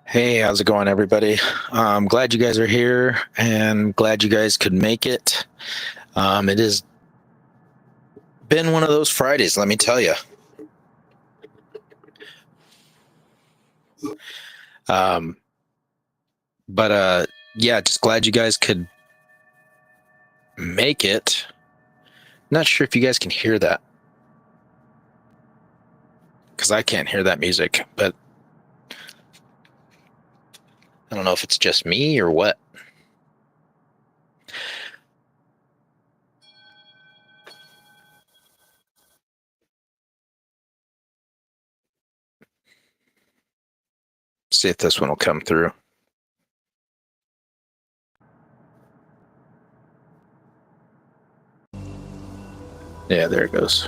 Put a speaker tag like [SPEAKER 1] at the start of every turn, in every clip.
[SPEAKER 1] Hey, how's it going, everybody? I'm glad you guys are here and glad you guys could make it. It has been one of those Fridays, let me tell you. Um, but yeah, just glad you guys could make it. Not sure if you guys can hear that because I can't hear that music, but I don't know if it's just me or what. See if this one will come through. Yeah, there it goes.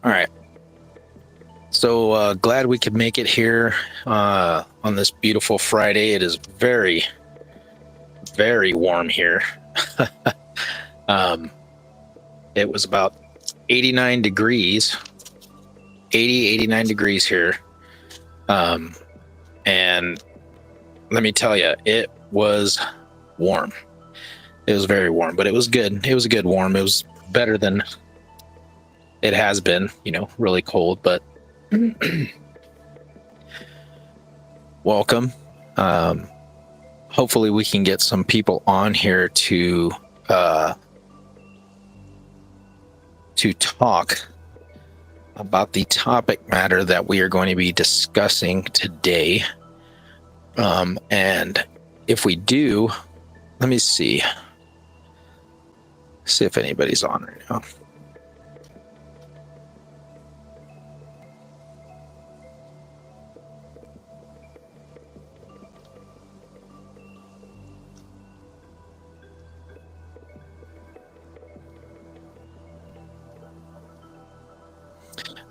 [SPEAKER 1] All right. So glad we could make it here on this beautiful Friday. It is very, very warm here. It was about 89 degrees, 89 degrees here. And let me tell you, it was warm. It was very warm, but it was good. It was a good warm. It was better than it has been, really cold, but welcome. Hopefully we can get some people on here to talk about the topic matter that we are going to be discussing today. And if we do, let me see if anybody's on right now.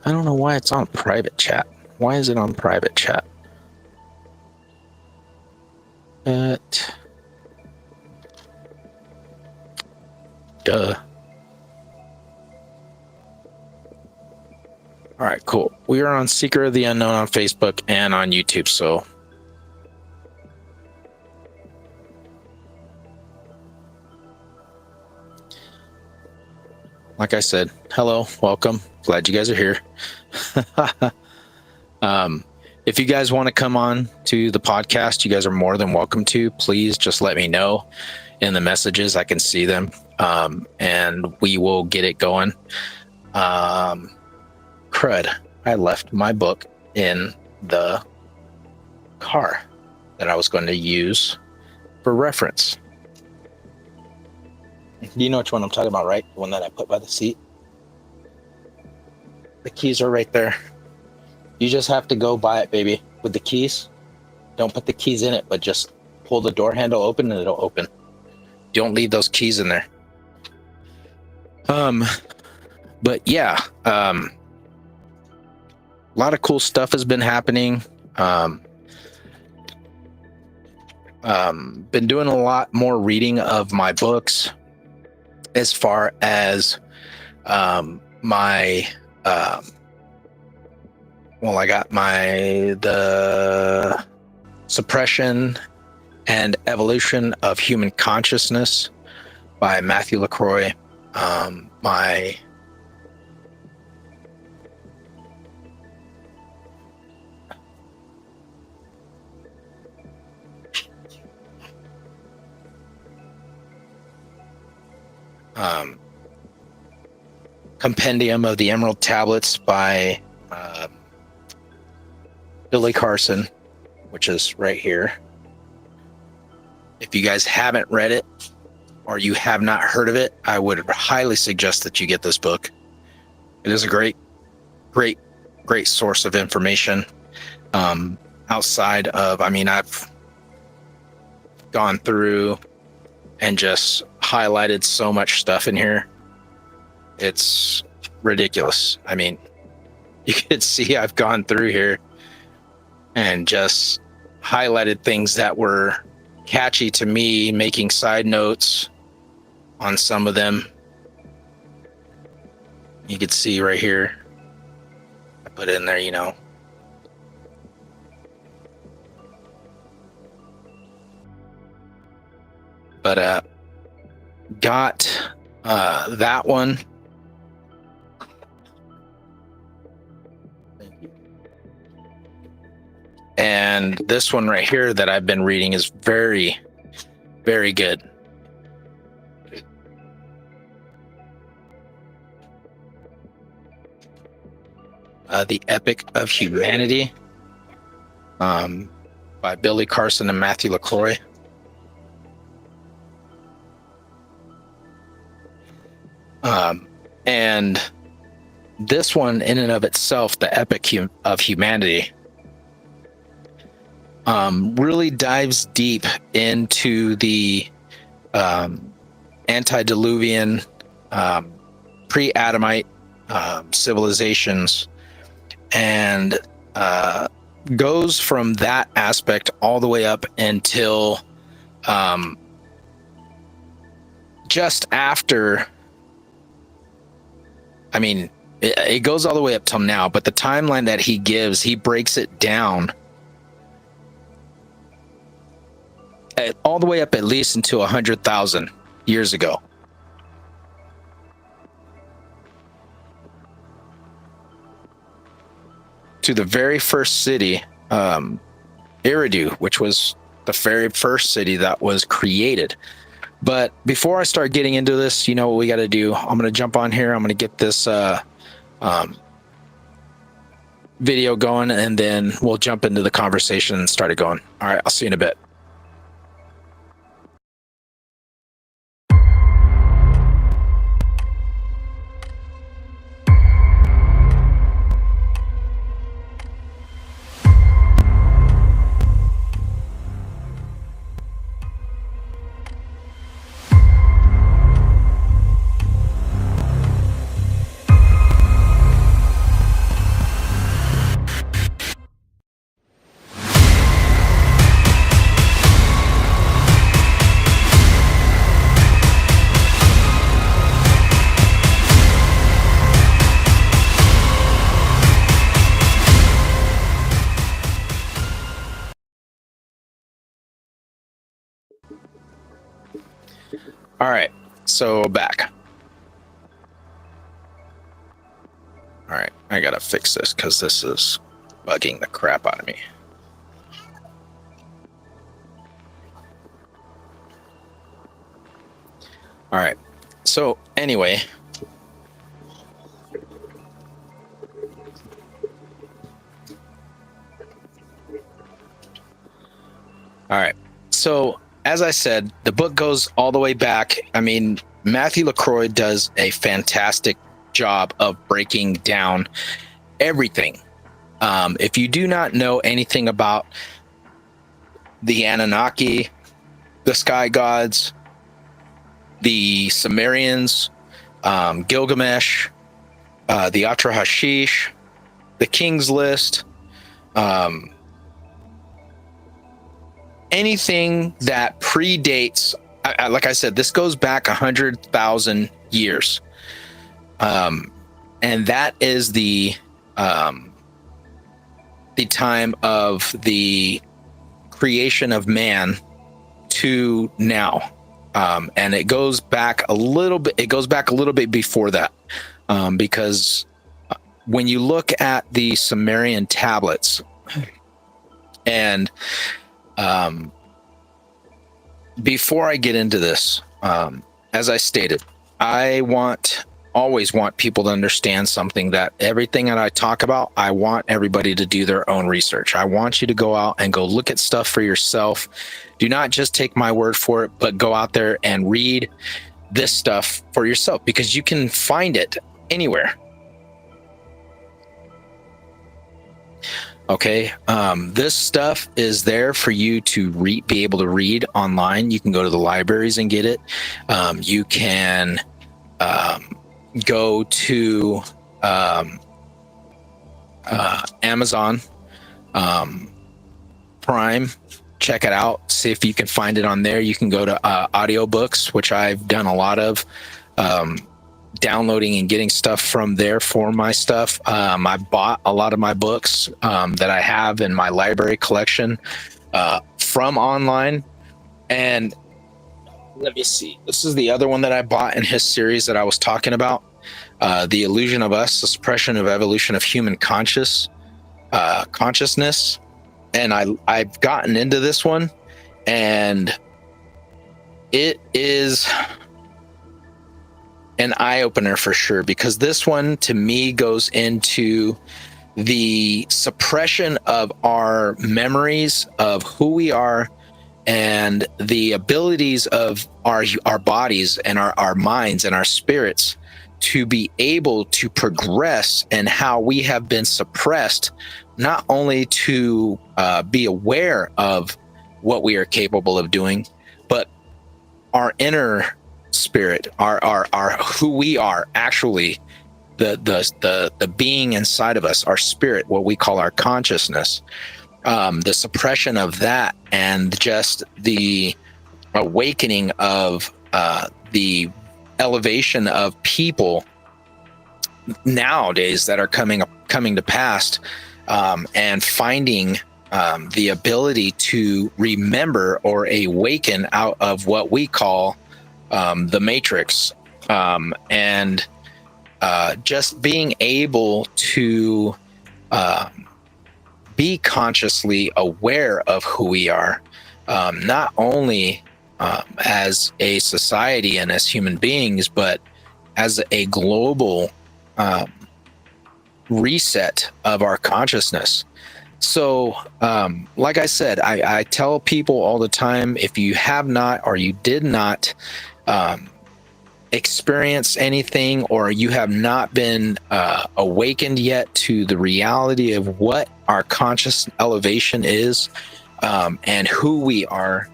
[SPEAKER 1] I don't know why it's on private chat. Why is it on private chat? Duh. All right, cool. We are on Seeker of the Unknown on Facebook and on YouTube, so like I said, hello, welcome. Glad you guys are here. If you guys want to come on to the podcast, you guys are more than welcome to. Please just let me know in the messages. I can see them, and we will get it going. Crud, I left my book in the car that I was going to use for reference. Do you know which one I'm talking about, right? The one that I put by the seat? The keys are right there. You just have to go by it, baby, with the keys. Don't put the keys in it, but just pull the door handle open and it'll open. Don't leave those keys in there. But yeah, a lot of cool stuff has been happening. Been doing a lot more reading of my books as far as my I got the Suppression and Evolution of Human Consciousness by Matthew LaCroix. My Compendium of the Emerald Tablets by Billy Carson, which is right here. If you guys haven't read it or you have not heard of it, I would highly suggest that you get this book. It is a great source of information. Outside of, I've gone through and just highlighted so much stuff in here. It's ridiculous. You could see I've gone through here and just highlighted things that were catchy to me, making side notes on some of them. You can see right here. I put in there, But got that one. And this one right here that I've been reading is very, very good. The Epic of Humanity, by Billy Carson and Matthew LaCroix. And this one in and of itself, the Epic of Humanity, really dives deep into the antediluvian, pre-Adamite civilizations, and goes from that aspect all the way up until just after. I mean, it goes all the way up till now, but the timeline that he gives, he breaks it down all the way up at least into 100,000 years ago. To the very first city, Eridu, which was the very first city that was created. But before I start getting into this, you know what we got to do? I'm going to jump on here. I'm going to get this video going, and then we'll jump into the conversation and start it going. All right, I'll see you in a bit. All right, so back. All right, I gotta fix this because this is bugging the crap out of me. All right, so anyway. All right, so as I said, the book goes all the way back. I mean, Matthew LaCroix does a fantastic job of breaking down everything. If you do not know anything about the Annunaki, the sky gods, the Sumerians, Gilgamesh, the Atrahashish, the King's List, anything that predates, like I said, this goes back 100,000 years. And that is the time of the creation of man to now. And it goes back a little bit before that. Because when you look at the Sumerian tablets, and before I get into this, as I stated, I always want people to understand something, that everything that I talk about, I want everybody to do their own research. I want you to go out and go look at stuff for yourself. Do not just take my word for it, but go out there and read this stuff for yourself, because you can find it anywhere. Okay, this stuff is there for you to be able to read online. You can go to the libraries and get it. You can go to Amazon Prime, check it out, see if you can find it on there. You can go to audiobooks, which I've done a lot of. downloading and getting stuff from there for my stuff. I bought a lot of my books that I have in my library collection from online. And let me see. This is the other one that I bought in his series that I was talking about. The Illusion of Us, the Suppression of Evolution of Human Consciousness. And I've gotten into this one, and it is an eye-opener for sure, because this one to me goes into the suppression of our memories of who we are and the abilities of our bodies and our minds and our spirits to be able to progress, and how we have been suppressed, not only to be aware of what we are capable of doing, but our inner spirit, our who we are actually, the being inside of us, our spirit, what we call our consciousness, the suppression of that, and just the awakening of the elevation of people nowadays that are coming to pass, and finding the ability to remember or awaken out of what we call the matrix, and just being able to be consciously aware of who we are, not only as a society and as human beings, but as a global reset of our consciousness. So, like I said, I tell people all the time, if you have not, or you did not experience anything, or you have not been awakened yet to the reality of what our conscious elevation is, and who we are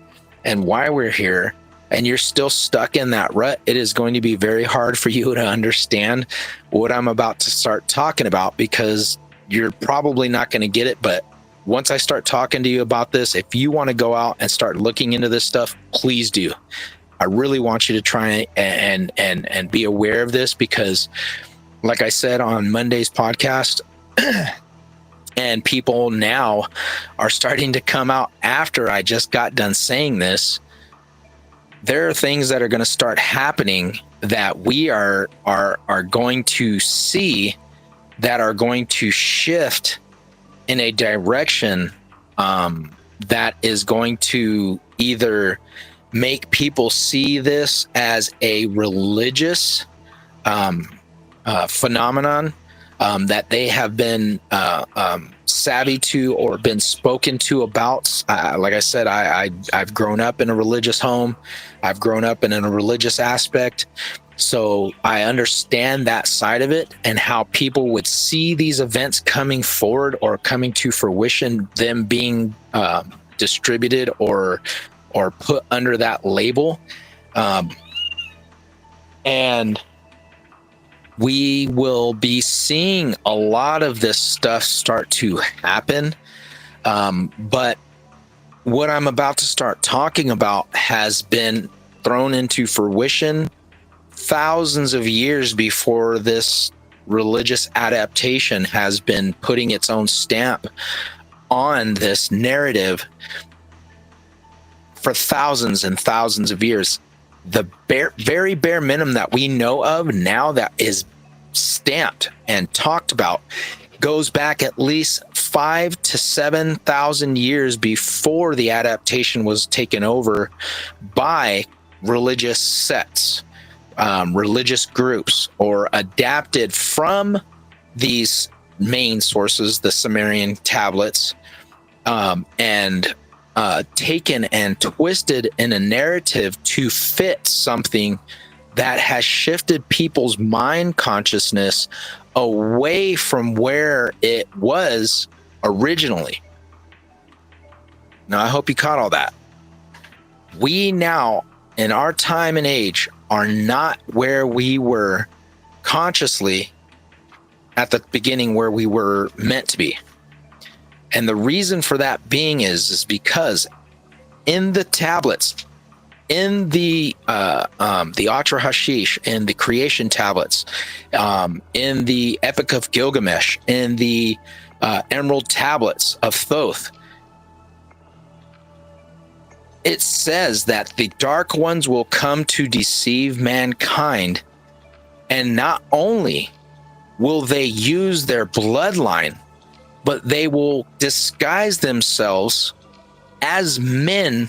[SPEAKER 1] and why we're here, and you're still stuck in that rut, it is going to be very hard for you to understand what I'm about to start talking about, because you're probably not going to get it. But once I start talking to you about this, if you want to go out and start looking into this stuff, please do. I really want you to try and be aware of this, because like I said on Monday's podcast, and people now are starting to come out after I just got done saying this, there are things that are going to start happening that we are going to see, that are going to shift in a direction that is going to either make people see this as a religious phenomenon that they have been savvy to or been spoken to about. Like I said, I've grown up in a religious home. I've grown up in a religious aspect. So I understand that side of it, and how people would see these events coming forward or coming to fruition, them being distributed or put under that label. And we will be seeing a lot of this stuff start to happen. But what I'm about to start talking about has been thrown into fruition thousands of years before this religious adaptation has been putting its own stamp on this narrative for thousands and thousands of years. The very bare minimum that we know of now that is stamped and talked about goes back at least 5,000 to 7,000 years before the adaptation was taken over by religious sects, religious groups, or adapted from these main sources, the Sumerian tablets, and taken and twisted in a narrative to fit something that has shifted people's mind consciousness away from where it was originally. Now, I hope you caught all that. We now, in our time and age, are not where we were consciously at the beginning, where we were meant to be. And the reason for that being is because in the tablets, in the Atra Hashish, in the creation tablets, in the Epic of Gilgamesh, in the Emerald tablets of Thoth, it says that the Dark Ones will come to deceive mankind, and not only will they use their bloodline, but they will disguise themselves as men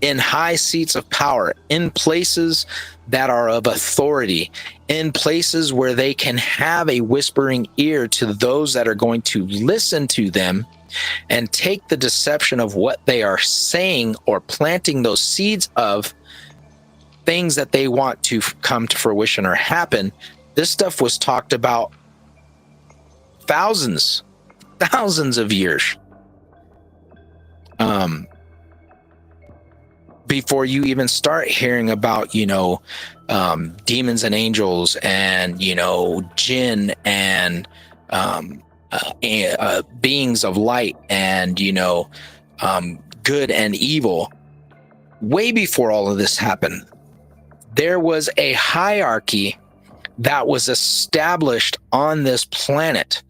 [SPEAKER 1] in high seats of power, in places that are of authority, in places where they can have a whispering ear to those that are going to listen to them and take the deception of what they are saying or planting those seeds of things that they want to come to fruition or happen. This stuff was talked about thousands of years before you even start hearing about, demons and angels and, jinn and beings of light and, good and evil. Way before all of this happened, there was a hierarchy that was established on this planet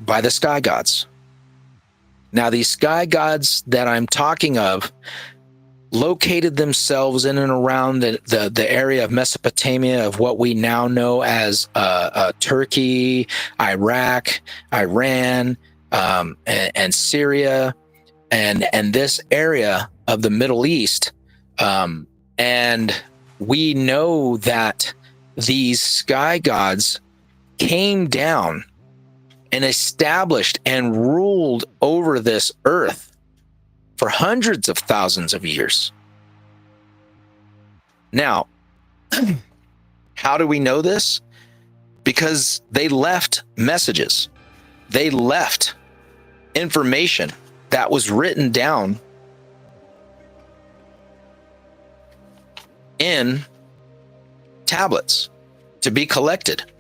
[SPEAKER 1] by the sky gods. Now, these sky gods that I'm talking of located themselves in and around the area of Mesopotamia, of what we now know as Turkey, Iraq, Iran, and Syria, and this area of the Middle East. And we know that these sky gods came down and established and ruled over this earth for hundreds of thousands of years. Now, how do we know this? Because they left messages. They left information that was written down in tablets to be collected,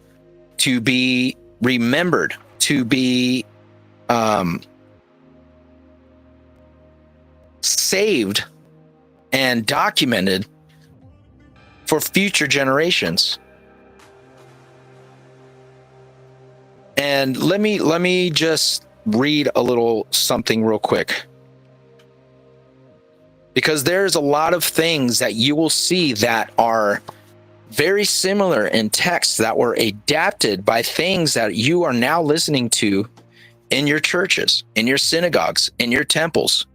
[SPEAKER 1] to be remembered, to be saved and documented for future generations. And let me just read a little something real quick, because there's a lot of things that you will see that are very similar in text that were adapted by things that you are now listening to in your churches, in your synagogues, in your temples.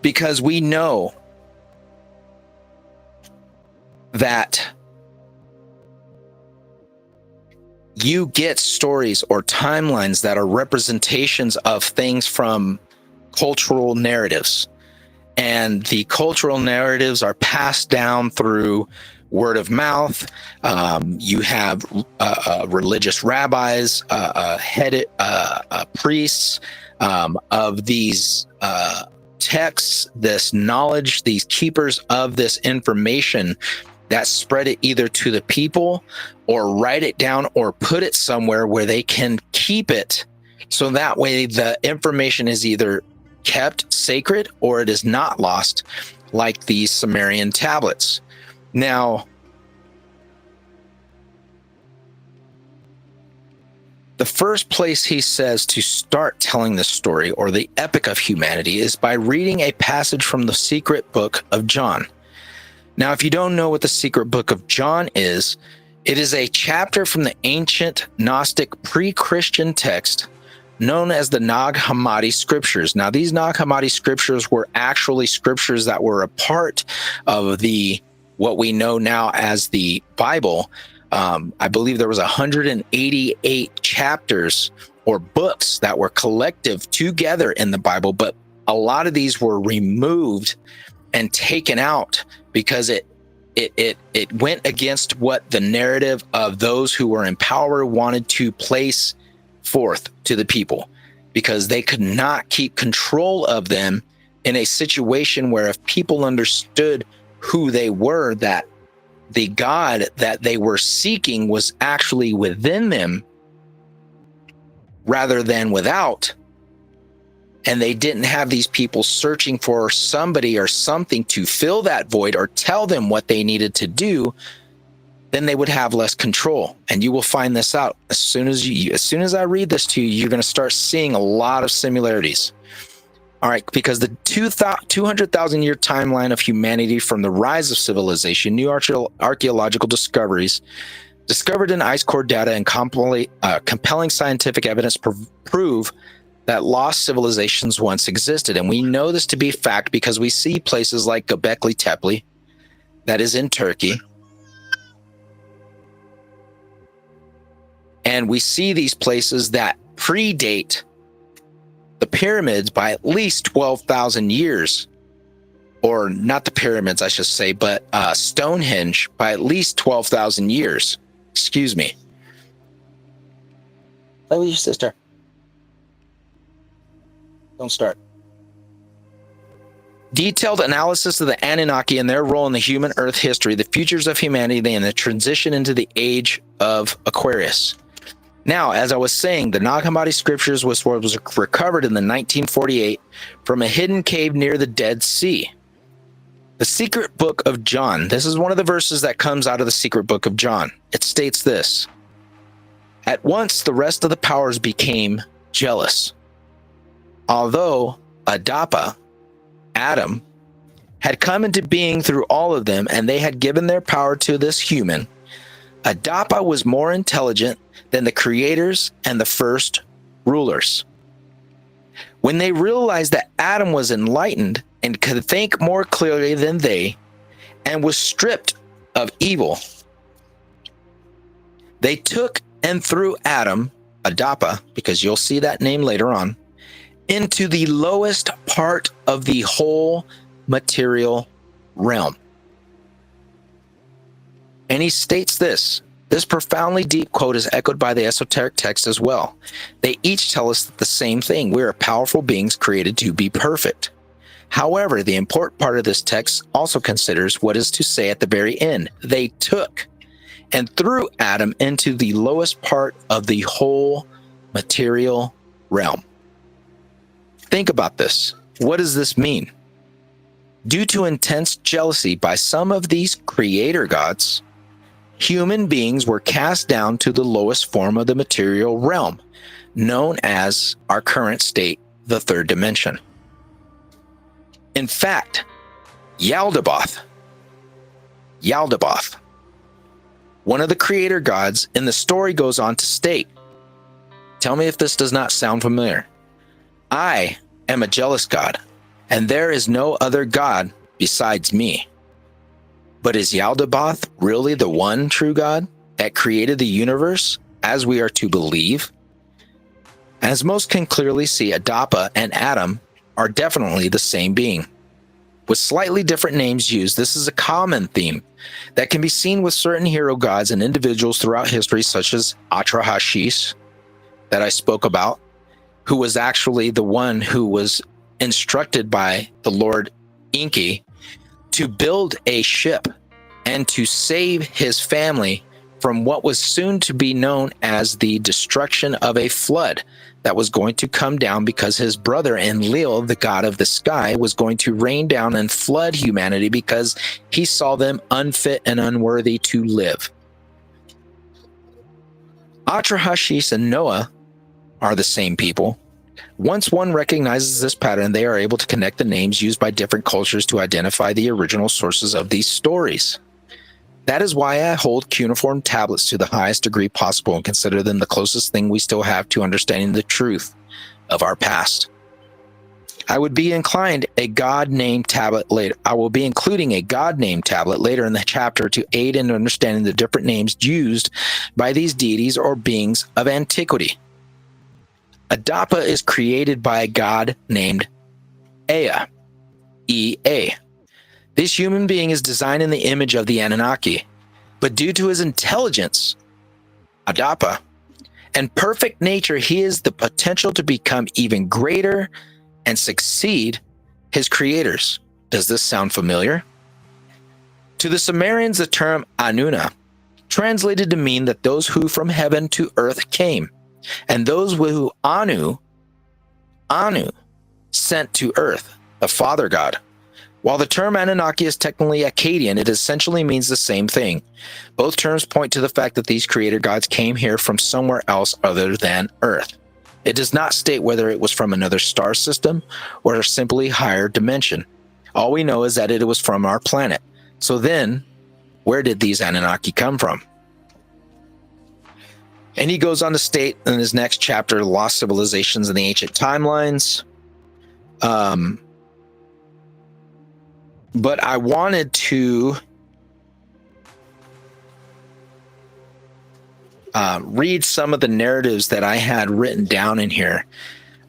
[SPEAKER 1] Because we know that you get stories or timelines that are representations of things from cultural narratives. And the cultural narratives are passed down through word of mouth. You have religious rabbis, headed priests of these texts, this knowledge, these keepers of this information that spread it either to the people or write it down or put it somewhere where they can keep it. So that way the information is either kept sacred or it is not lost, like these Sumerian tablets. Now, the first place he says to start telling the story or the epic of humanity is by reading a passage from the secret book of John. Now, if you don't know what the secret book of John is, it is a chapter from the ancient Gnostic pre-Christian text known as the Nag Hammadi scriptures. Now, these Nag Hammadi scriptures were actually scriptures that were a part of what we know now as the Bible. I believe there was 188 chapters or books that were collective together in the Bible, but a lot of these were removed and taken out because it went against what the narrative of those who were in power wanted to place forth to the people, because they could not keep control of them in a situation where if people understood who they were, that the God that they were seeking was actually within them rather than without, and they didn't have these people searching for somebody or something to fill that void or tell them what they needed to do, then they would have less control. And you will find this out as soon as I read this to you, you're going to start seeing a lot of similarities. All right, because the 200,000 year timeline of humanity from the rise of civilization, new archaeological discoveries discovered in ice core data and compelling scientific evidence prove that lost civilizations once existed. And we know this to be fact because we see places like Göbekli Tepe, that is in Turkey. And we see these places that predate the pyramids by at least 12,000 years. Or not the pyramids, I should say, but Stonehenge by at least 12,000 years. Excuse me. Play with your sister. Don't start. Detailed analysis of the Anunnaki and their role in the human Earth history, the futures of humanity, and the transition into the age of Aquarius. Now, as I was saying, the Nag Hammadi scriptures was recovered in the 1948 from a hidden cave near the Dead Sea. The secret book of John. This is one of the verses that comes out of the secret book of John. It states this: at once the rest of the powers became jealous. Although Adapa, Adam, had come into being through all of them and they had given their power to this human, Adapa was more intelligent than the creators and the first rulers. When they realized that Adam was enlightened and could think more clearly than they and was stripped of evil, they took and threw Adam, Adapa, because you'll see that name later on, into the lowest part of the whole material realm. And he states this. This profoundly deep quote is echoed by the esoteric text as well. They each tell us the same thing. We are powerful beings created to be perfect. However, the important part of this text also considers what is to say at the very end. They took and threw Adam into the lowest part of the whole material realm. Think about this. What does this mean? Due to intense jealousy by some of these creator gods, human beings were cast down to the lowest form of the material realm, known as our current state, the third dimension. In fact, Yaldabaoth, one of the creator gods in the story, goes on to state, tell me if this does not sound familiar. I am a jealous God, and there is no other God besides me. But is Yaldabaoth really the one true God that created the universe, as we are to believe? As most can clearly see, Adapa and Adam are definitely the same being. With slightly different names used, this is a common theme that can be seen with certain hero gods and individuals throughout history, such as Atrahasis, that I spoke about, who was actually the one who was instructed by the Lord Enki to build a ship and to save his family from what was soon to be known as the destruction of a flood that was going to come down because his brother Enlil, the god of the sky, was going to rain down and flood humanity because he saw them unfit and unworthy to live. Atrahasis and Noah are the same people. Once one recognizes this pattern, they are able to connect the names used by different cultures to identify the original sources of these stories. That is why I hold cuneiform tablets to the highest degree possible and consider them the closest thing we still have to understanding the truth of our past. I would be inclined a God named tablet later. I will be including a God named tablet later in the chapter to aid in understanding the different names used by these deities or beings of antiquity. Adapa is created by a god named Ea, E-A. This human being is designed in the image of the Anunnaki, but due to his intelligence, Adapa, and perfect nature, he has the potential to become even greater and succeed his creators. Does this sound familiar? To the Sumerians, the term Annuna, translated to mean that those who from heaven to earth came, and those who Anu sent to Earth, the Father God. While the term Anunnaki is technically Akkadian, it essentially means the same thing. Both terms point to the fact that these creator gods came here from somewhere else other than Earth. It does not state whether it was from another star system or a simply higher dimension. All we know is that it was from our planet. So then, where did these Anunnaki come from? And he goes on to state in his next chapter, Lost Civilizations and the Ancient Timelines. But I wanted to read some of the narratives that I had written down in here.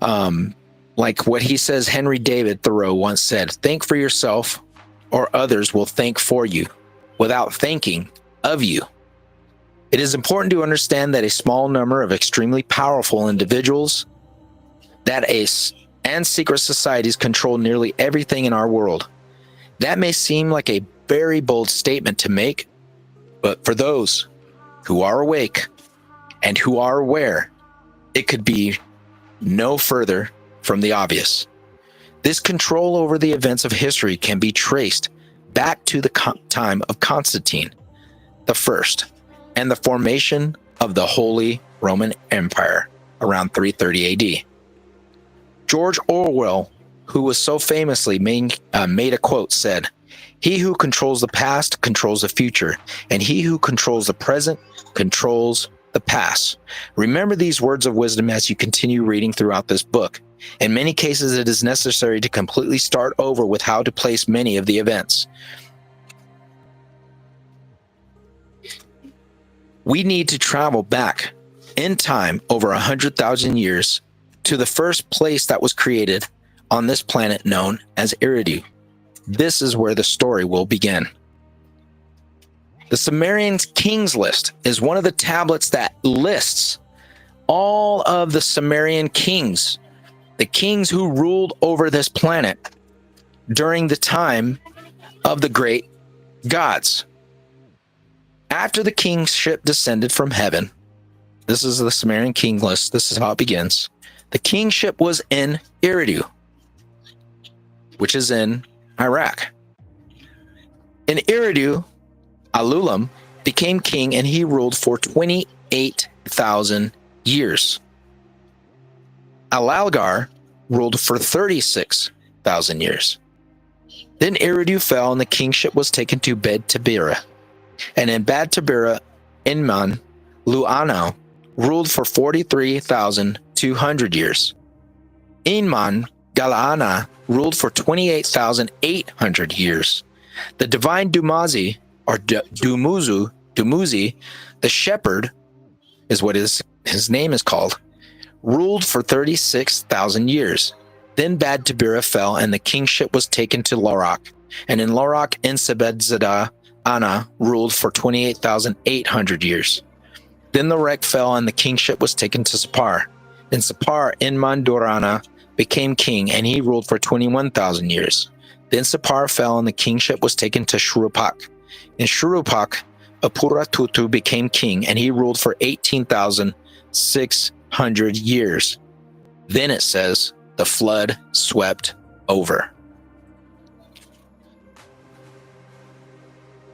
[SPEAKER 1] Like what he says, Henry David Thoreau once said, "Think for yourself, or others will think for you, without thinking of you." It is important to understand that a small number of extremely powerful individuals and secret societies control nearly everything in our world. That may seem like a very bold statement to make, but for those who are awake and who are aware, it could be no further from the obvious. This control over the events of history can be traced back to the time of Constantine the First and the formation of the Holy Roman Empire around 330 AD. George Orwell, who was so famously made a quote, said, "He who controls the past controls the future, and he who controls the present controls the past." Remember these words of wisdom as you continue reading throughout this book. In many cases, it is necessary to completely start over with how to place many of the events. We need to travel back in time over 100,000 years to the first place that was created on this planet known as Eridu. This is where the story will begin. The Sumerian Kings List is one of the tablets that lists all of the Sumerian kings, the kings who ruled over this planet during the time of the great gods. After the kingship descended from heaven, this is the Sumerian King List, this is how it begins. The kingship was in Eridu, which is in Iraq. In Eridu, Alulam became king and he ruled for 28,000 years. Alalgar ruled for 36,000 years. Then Eridu fell and the kingship was taken to Bed Tabira. And in Bad Tabira, Inman Lu'ano ruled for 43,200 years. Inman Gala'ana ruled for 28,800 years. The divine Dumuzi, or Dumuzi, the shepherd, is what his name is called, ruled for 36,000 years. Then Bad Tabira fell, and the kingship was taken to Lorak. And in Lorak, Insebedzada Anna ruled for 28,800 years. Then the wreck fell, and the kingship was taken to Sapar. In Sapar, Inman Durana became king, and he ruled for 21,000 years. Then Sapar fell, and the kingship was taken to Shurupak. In Shurupak, Apuratutu became king, and he ruled for 18,600 years. Then it says, the flood swept over.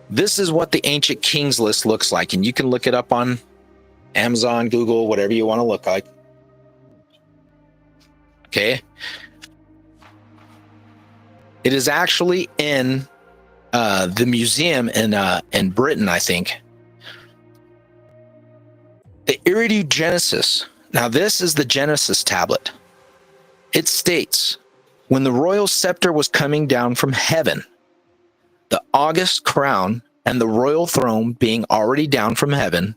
[SPEAKER 1] This is what the Ancient Kings List looks like, and you can look it up on Amazon, Google, whatever you want to look like. Okay. It is actually in the museum in Britain, I think. The Eridu Genesis. Now, this is the Genesis tablet. It states, when the royal scepter was coming down from heaven, the august crown and the royal throne being already down from heaven,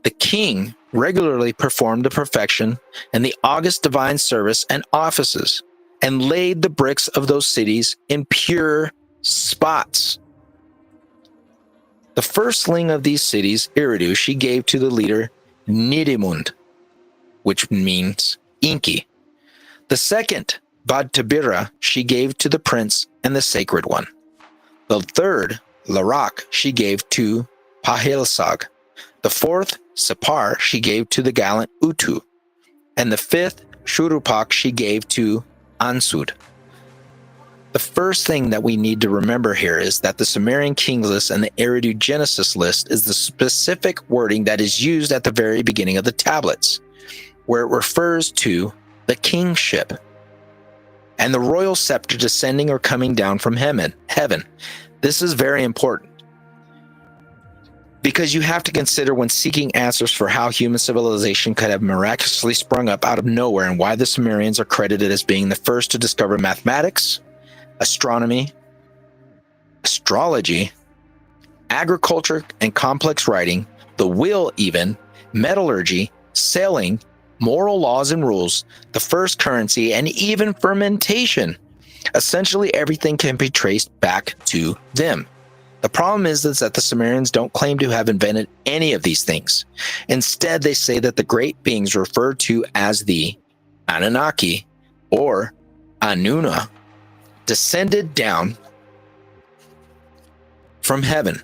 [SPEAKER 1] the king regularly performed the perfection and the august divine service and offices, and laid the bricks of those cities in pure spots. The firstling of these cities, Eridu, she gave to the leader Nidimund, which means Inky. The second, Bad Tabira, she gave to the prince and the sacred one. The third, Larak, she gave to Pahilsag. The fourth, Sapar, she gave to the gallant Utu. And the fifth, Shurupak, she gave to Ansud. The first thing that we need to remember here is that the Sumerian Kings list and the Eridu Genesis list is the specific wording that is used at the very beginning of the tablets, where it refers to the kingship and the royal scepter descending or coming down from heaven. This is very important because you have to consider when seeking answers for how human civilization could have miraculously sprung up out of nowhere and why the Sumerians are credited as being the first to discover mathematics, astronomy, astrology, agriculture and complex writing, the wheel even, metallurgy, sailing, moral laws and rules, the first currency, and even fermentation. Essentially, everything can be traced back to them. The problem is that the Sumerians don't claim to have invented any of these things. Instead, they say that the great beings referred to as the Annunaki or Annuna descended down from heaven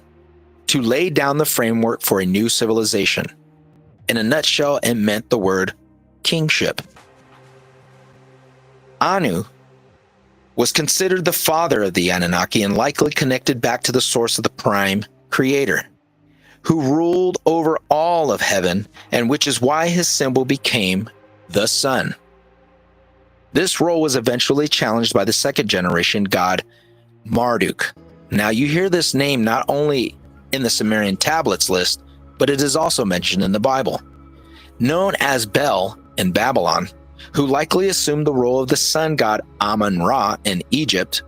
[SPEAKER 1] to lay down the framework for a new civilization. In a nutshell, it meant the word kingship. Anu was considered the father of the Anunnaki and likely connected back to the source of the prime creator, who ruled over all of heaven, and which is why his symbol became the sun. This role was eventually challenged by the second generation god, Marduk. Now you hear this name not only in the Sumerian tablets list, but it is also mentioned in the Bible. Known as Bel in Babylon, who likely assumed the role of the sun god Amun-Ra in Egypt.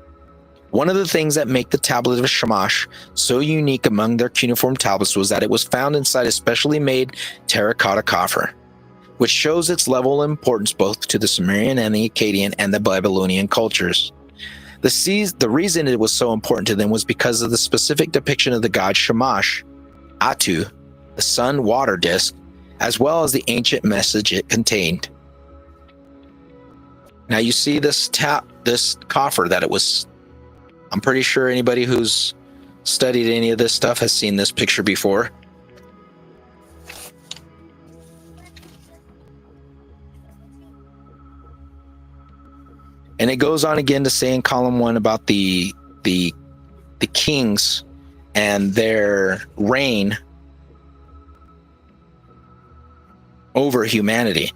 [SPEAKER 1] One of the things that make the tablet of Shamash so unique among their cuneiform tablets was that it was found inside a specially made terracotta coffer, which shows its level of importance both to the Sumerian and the Akkadian and the Babylonian cultures. The reason it was so important to them was because of the specific depiction of the god Shamash, Atu, the sun water disk, as well as the ancient message it contained. Now you see this coffer that it was, I'm pretty sure anybody who's studied any of this stuff has seen this picture before. And it goes on again to say in column 1 about the kings and their reign over humanity.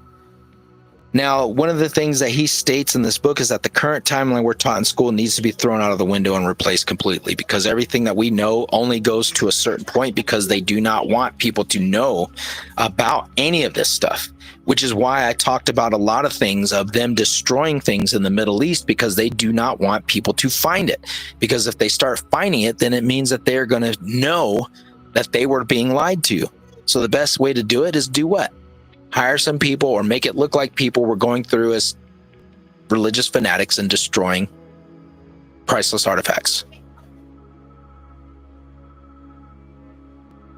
[SPEAKER 1] Now, one of the things that he states in this book is that the current timeline we're taught in school needs to be thrown out of the window and replaced completely, because everything that we know only goes to a certain point, because they do not want people to know about any of this stuff, which is why I talked about a lot of things of them destroying things in the Middle East, because they do not want people to find it. Because if they start finding it, then it means that they're going to know that they were being lied to. So the best way to do it is do what? Hire some people or make it look like people were going through as religious fanatics and destroying priceless artifacts.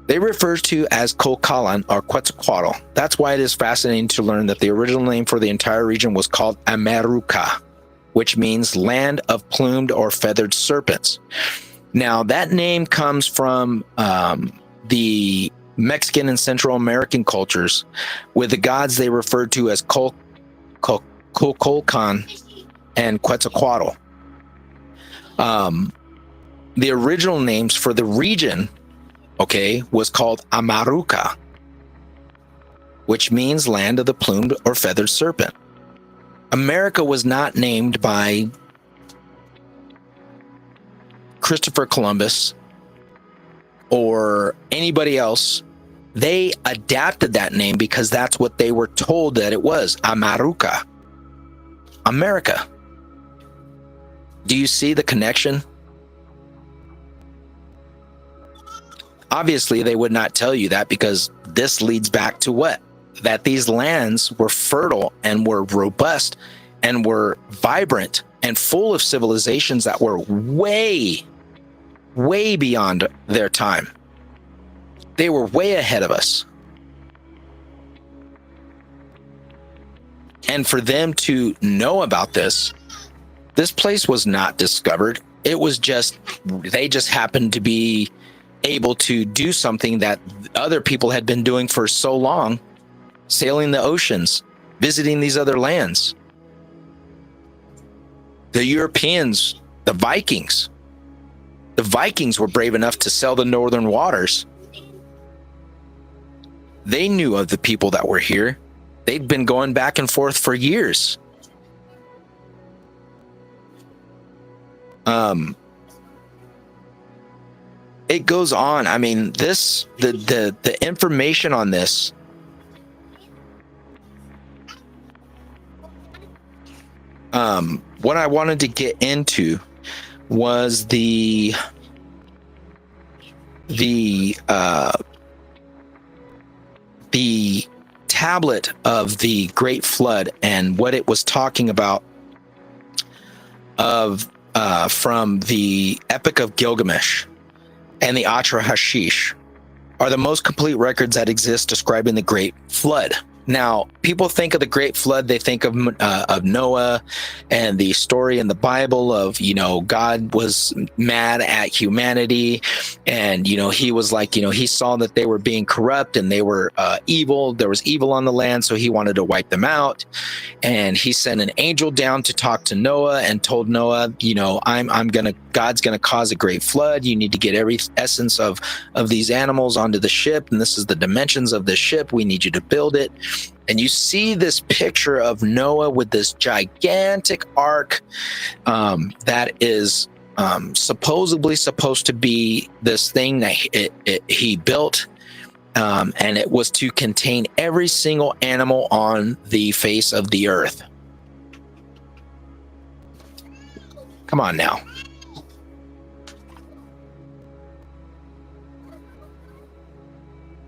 [SPEAKER 1] They refer to as Kolkalan or Quetzalcoatl. That's why it is fascinating to learn that the original name for the entire region was called America, which means land of plumed or feathered serpents. Now, that name comes from the Mexican and Central American cultures, with the gods they referred to as Kukulkan and Quetzalcoatl. The original names for the region, was called Amaruca, which means land of the plumed or feathered serpent. America was not named by Christopher Columbus or anybody else. They adapted that name because that's what they were told that it was, Amaruca, America. Do you see the connection? Obviously, they would not tell you that, because this leads back to what? That these lands were fertile and were robust and were vibrant and full of civilizations that were way, way beyond their time. They were way ahead of us. And for them to know about this place was not discovered. It was they just happened to be able to do something that other people had been doing for so long, sailing the oceans, visiting these other lands. The Europeans, the Vikings were brave enough to sail the northern waters. They knew of the people that were here. They'd been going back and forth for years. It goes on. I mean, the information on this, what I wanted to get into was the tablet of the Great Flood and what it was talking about from the Epic of Gilgamesh and the Atrahasis are the most complete records that exist describing the Great Flood. Now, people think of the Great Flood, they think of Noah and the story in the Bible of, God was mad at humanity. And, he was like, he saw that they were being corrupt and they were evil. There was evil on the land, so he wanted to wipe them out. And he sent an angel down to talk to Noah and told Noah, God's gonna cause a great flood. You need to get every essence of these animals onto the ship, and this is the dimensions of the ship. We need you to build it. And you see this picture of Noah with this gigantic ark that is supposedly supposed to be this thing that he built, and it was to contain every single animal on the face of the earth. Come on now.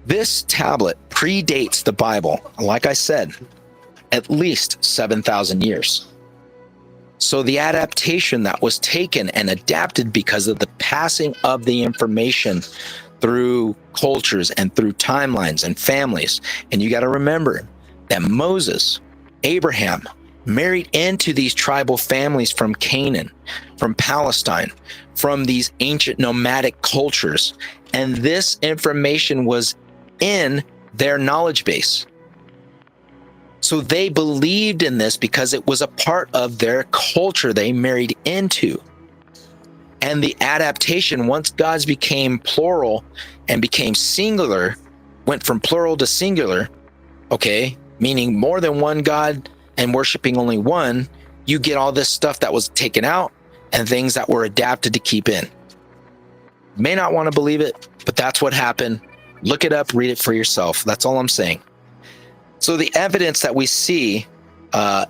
[SPEAKER 1] This tablet predates the Bible, like I said, at least 7,000 years. So the adaptation that was taken and adapted because of the passing of the information through cultures and through timelines and families. And you got to remember that Moses, Abraham, married into these tribal families from Canaan, from Palestine, from these ancient nomadic cultures. And this information was in their knowledge base. So they believed in this because it was a part of their culture they married into. And the adaptation, once gods became plural and became singular, went from plural to singular, okay, meaning more than one god and worshiping only one, you get all this stuff that was taken out and things that were adapted to keep in. May not want to believe it, but that's what happened. Look it up, read it for yourself. That's all I'm saying. So the evidence that we see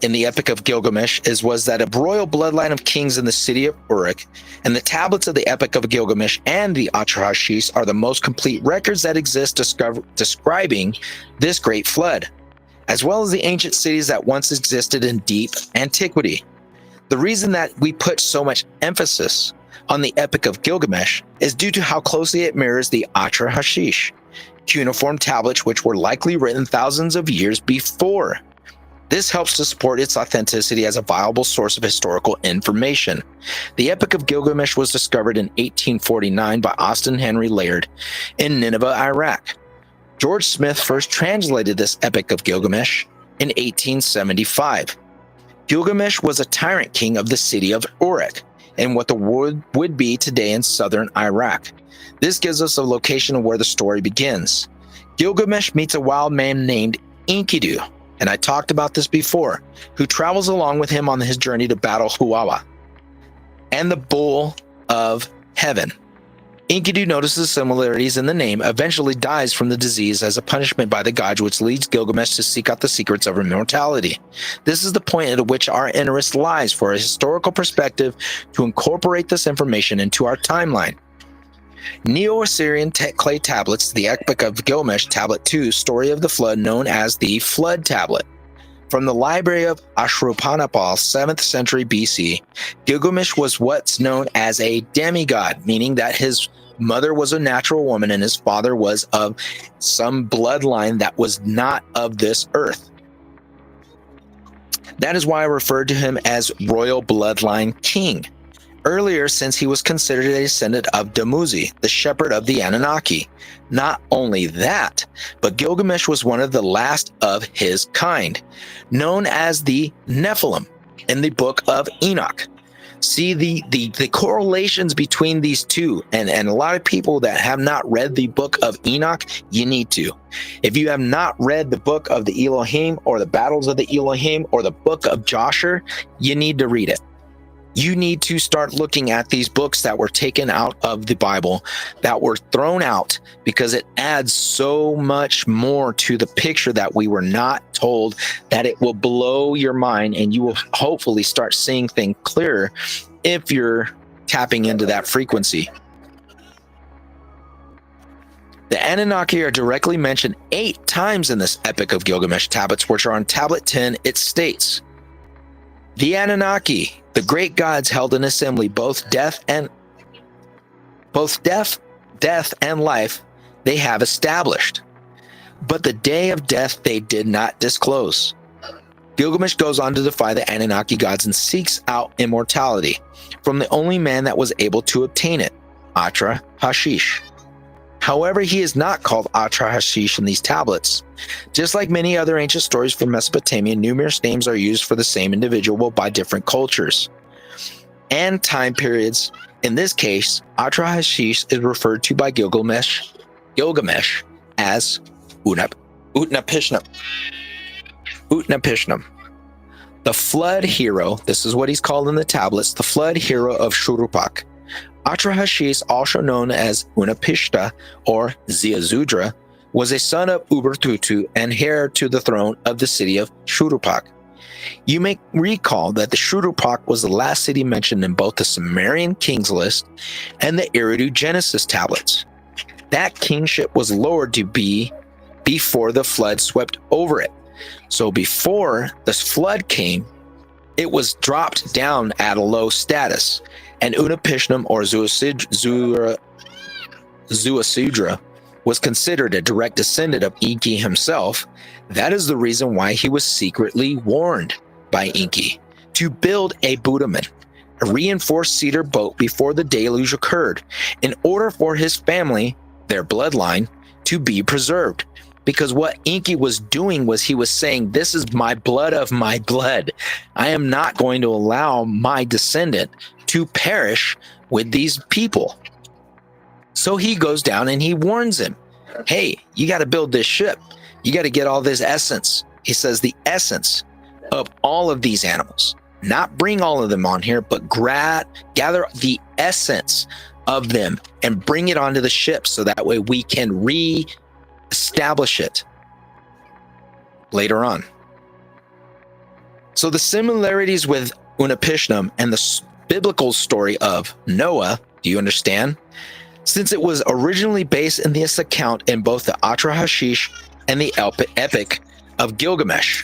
[SPEAKER 1] in the Epic of Gilgamesh was that a royal bloodline of kings in the city of Uruk, and the tablets of the Epic of Gilgamesh and the Atrahasis are the most complete records that exist describing this great flood, as well as the ancient cities that once existed in deep antiquity. The reason that we put so much emphasis on the Epic of Gilgamesh is due to how closely it mirrors the Atrahasis, cuneiform tablets which were likely written thousands of years before. This helps to support its authenticity as a viable source of historical information. The Epic of Gilgamesh was discovered in 1849 by Austin Henry Layard in Nineveh, Iraq. George Smith first translated this Epic of Gilgamesh in 1875. Gilgamesh was a tyrant king of the city of Uruk, in what the world would be today in southern Iraq. This gives us a location of where the story begins. Gilgamesh meets a wild man named Enkidu, and I talked about this before, who travels along with him on his journey to battle Huwawa and the Bull of Heaven. Enkidu notices similarities in the name, eventually dies from the disease as a punishment by the gods, which leads Gilgamesh to seek out the secrets of immortality. This is the point at which our interest lies for a historical perspective to incorporate this information into our timeline. Neo-Assyrian clay tablets, the Epic of Gilgamesh, Tablet 2, Story of the Flood, known as the Flood Tablet. From the library of Ashurbanipal, 7th century BC, Gilgamesh was what's known as a demigod, meaning that his mother was a natural woman and his father was of some bloodline that was not of this earth. That is why I referred to him as royal bloodline king. Earlier, since he was considered a descendant of Dumuzi, the shepherd of the Annunaki. Not only that, but Gilgamesh was one of the last of his kind, known as the Nephilim in the book of Enoch. See the correlations between these two, and a lot of people that have not read the book of Enoch, you need to. If you have not read the book of the Elohim or the battles of the Elohim or the book of Joshua, you need to read it. You need to start looking at these books that were taken out of the Bible, that were thrown out, because it adds so much more to the picture that we were not told, that it will blow your mind, and you will hopefully start seeing things clearer if you're tapping into that frequency. The Anunnaki are directly mentioned 8 times in this Epic of Gilgamesh tablets, which are on tablet 10. It states, the Anunnaki, the great gods, held an assembly, both death and life they have established. But the day of death they did not disclose. Gilgamesh goes on to defy the Anunnaki gods and seeks out immortality from the only man that was able to obtain it, Atra Hashish. However, he is not called Atra Hashish in these tablets. Just like many other ancient stories from Mesopotamia, numerous names are used for the same individual by different cultures and time periods. In this case, Atra Hashish is referred to by Gilgamesh as Utnapishtim. The flood hero, this is what he's called in the tablets, the flood hero of Shurupak. Atra Hashish, also known as Unapishta or Ziazudra, was a son of Ubertutu and heir to the throne of the city of Shurupak. You may recall that the Shurupak was the last city mentioned in both the Sumerian Kings list and the Eridu Genesis tablets. That kingship was lowered to be before the flood swept over it. So before this flood came, it was dropped down at a low status, and Utnapishtim or Ziusudra was considered a direct descendant of Enki himself. That is the reason why he was secretly warned by Enki to build a Budaman, a reinforced cedar boat, before the deluge occurred, in order for his family, their bloodline, to be preserved. Because what Enki was doing was he was saying, this is my blood of my blood. I am not going to allow my descendant to perish with these people. So he goes down and he warns him, hey, you got to build this ship. You got to get all this essence. He says the essence of all of these animals, not bring all of them on here, but gather the essence of them and bring it onto the ship, so that way we can establish it later on. So the similarities with Utnapishtim and the biblical story of Noah, do you understand? Since it was originally based in this account in both the Atra Hashish and the Epic of Gilgamesh.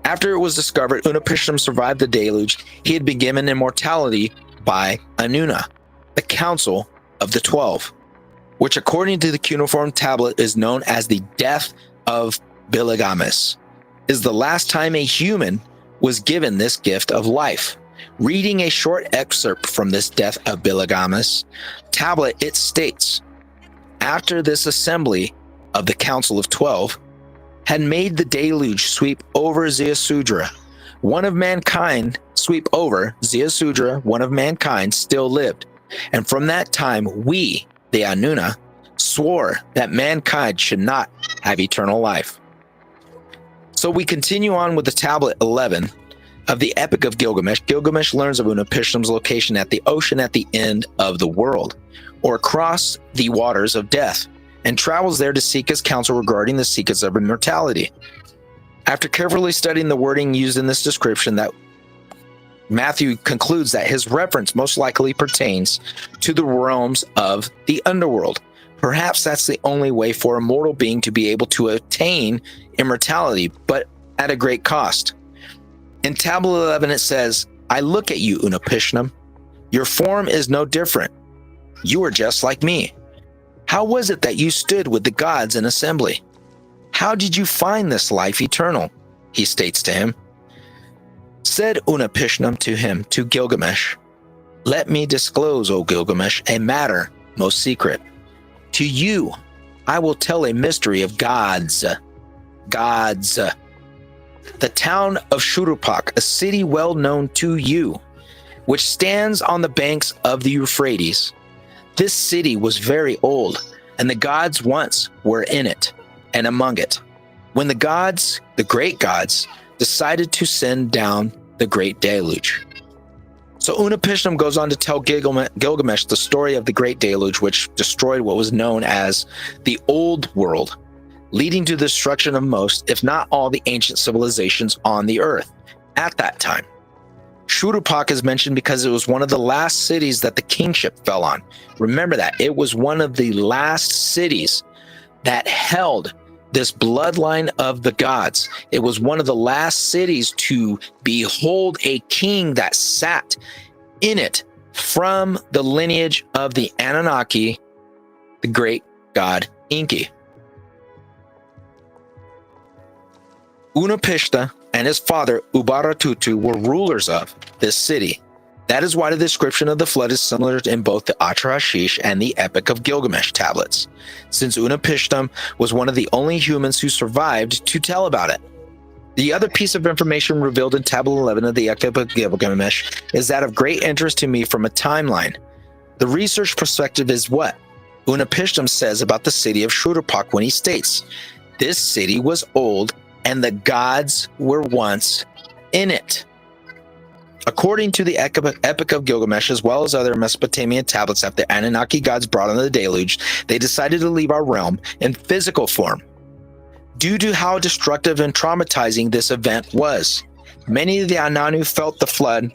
[SPEAKER 1] After it was discovered Utnapishtim survived the deluge, he had been given immortality by Annuna, the Council of the 12, which according to the cuneiform tablet is known as the death of Biligamis, is the last time a human was given this gift of life. Reading a short excerpt from this death of Biligamis tablet, it states, after this assembly of the Council of 12 had made the deluge sweep over Ziusudra, one of mankind still lived. And from that time, we, the Annuna, swore that mankind should not have eternal life. So we continue on with the tablet 11 of the Epic of Gilgamesh. Gilgamesh learns of Utnapishtim's location at the ocean at the end of the world, or across the waters of death, and travels there to seek his counsel regarding the secrets of immortality. After carefully studying the wording used in this description, that Matthew concludes that his reference most likely pertains to the realms of the underworld. Perhaps that's the only way for a mortal being to be able to attain immortality, but at a great cost. In Tablet 11 it says, I look at you, Utnapishtim. Your form is no different. You are just like me. How was it that you stood with the gods in assembly? How did you find this life eternal? He states to him. Said Utnapishtim to him, to Gilgamesh, let me disclose, O Gilgamesh, a matter most secret. To you, I will tell a mystery of gods. Gods. The town of Shurupak, a city well known to you, which stands on the banks of the Euphrates. This city was very old, and the gods once were in it and among it. When the gods, the great gods, decided to send down the great deluge. So Utnapishtim goes on to tell Gilgamesh the story of the great deluge, which destroyed what was known as the Old World, leading to the destruction of most, if not all, the ancient civilizations on the earth at that time. Shuruppak is mentioned because it was one of the last cities that the kingship fell on. Remember that. It was one of the last cities that held this bloodline of the gods. It was one of the last cities to behold a king that sat in it from the lineage of the Annunaki, the great god Enki. Utnapishtim and his father Ubaratutu were rulers of this city. That is why the description of the flood is similar in both the Atrahasis and the Epic of Gilgamesh tablets, since Utnapishtim was one of the only humans who survived to tell about it. The other piece of information revealed in Tablet 11 of the Epic of Gilgamesh is that of great interest to me from a timeline. The research perspective is what Utnapishtim says about the city of Shuruppak when he states, "This city was old and the gods were once in it." According to the Epic of Gilgamesh, as well as other Mesopotamian tablets after the Anunnaki gods brought on the deluge, they decided to leave our realm in physical form. Due to how destructive and traumatizing this event was, many of the Ananu felt the flood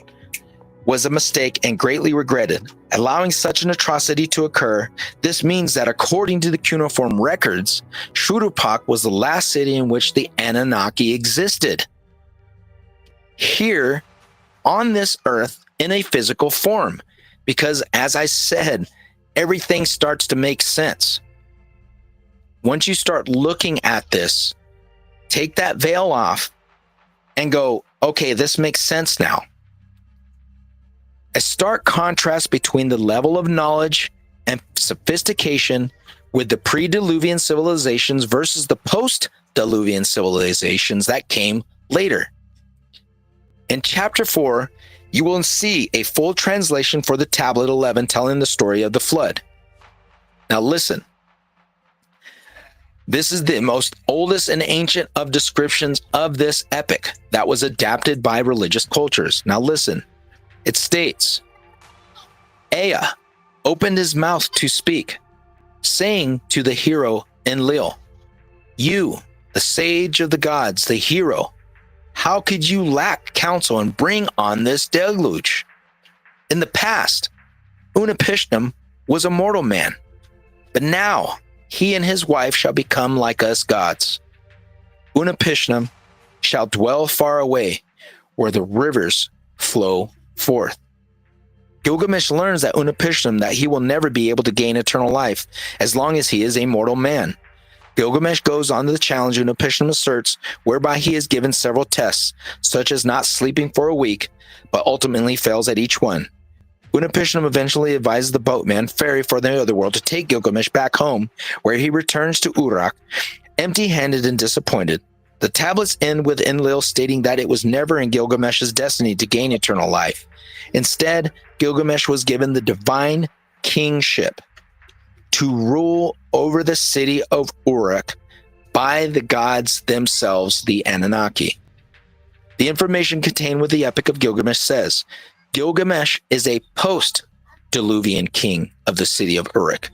[SPEAKER 1] was a mistake and greatly regretted. Allowing such an atrocity to occur, this means that according to the cuneiform records, Shuruppak was the last city in which the Anunnaki existed. Here, on this earth, in a physical form. Because as I said, everything starts to make sense. Once you start looking at this, take that veil off and go, okay, this makes sense now. A stark contrast between the level of knowledge and sophistication with the pre-Diluvian civilizations versus the post-Diluvian civilizations that came later. In chapter 4, you will see a full translation for the Tablet 11 telling the story of the flood. Now listen. This is the most oldest and ancient of descriptions of this epic that was adapted by religious cultures. Now listen. It states, Ea opened his mouth to speak, saying to the hero Enlil, "You, the sage of the gods, the hero, how could you lack counsel and bring on this deluge? In the past, Utnapishtim was a mortal man, but now he and his wife shall become like us gods. Utnapishtim shall dwell far away, where the rivers flow forth." Gilgamesh learns that Utnapishtim that he will never be able to gain eternal life as long as he is a mortal man. Gilgamesh goes on to the challenge Utnapishtim asserts, whereby he is given several tests, such as not sleeping for a week, but ultimately fails at each one. Utnapishtim eventually advises the boatman ferry for the otherworld to take Gilgamesh back home, where he returns to Uruk, empty-handed and disappointed. The tablets end with Enlil stating that it was never in Gilgamesh's destiny to gain eternal life. Instead, Gilgamesh was given the divine kingship to rule over the city of Uruk by the gods themselves, the Anunnaki. The information contained with the Epic of Gilgamesh says, Gilgamesh is a post-Diluvian king of the city of Uruk.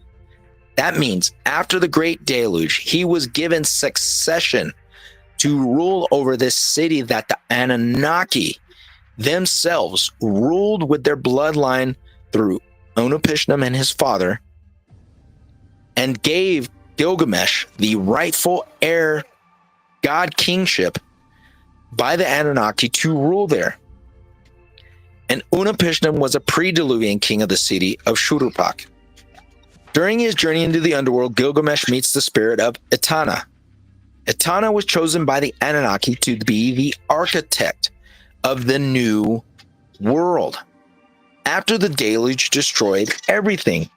[SPEAKER 1] That means after the Great Deluge, he was given succession to rule over this city that the Anunnaki themselves ruled with their bloodline through Utnapishtim and his father, and gave Gilgamesh the rightful heir god kingship by the Anunnaki to rule there. And Utnapishtim was a pre-Diluvian king of the city of Shuruppak. During his journey into the underworld, Gilgamesh meets the spirit of Etana. Etana was chosen by the Anunnaki to be the architect of the new world after the deluge destroyed everything.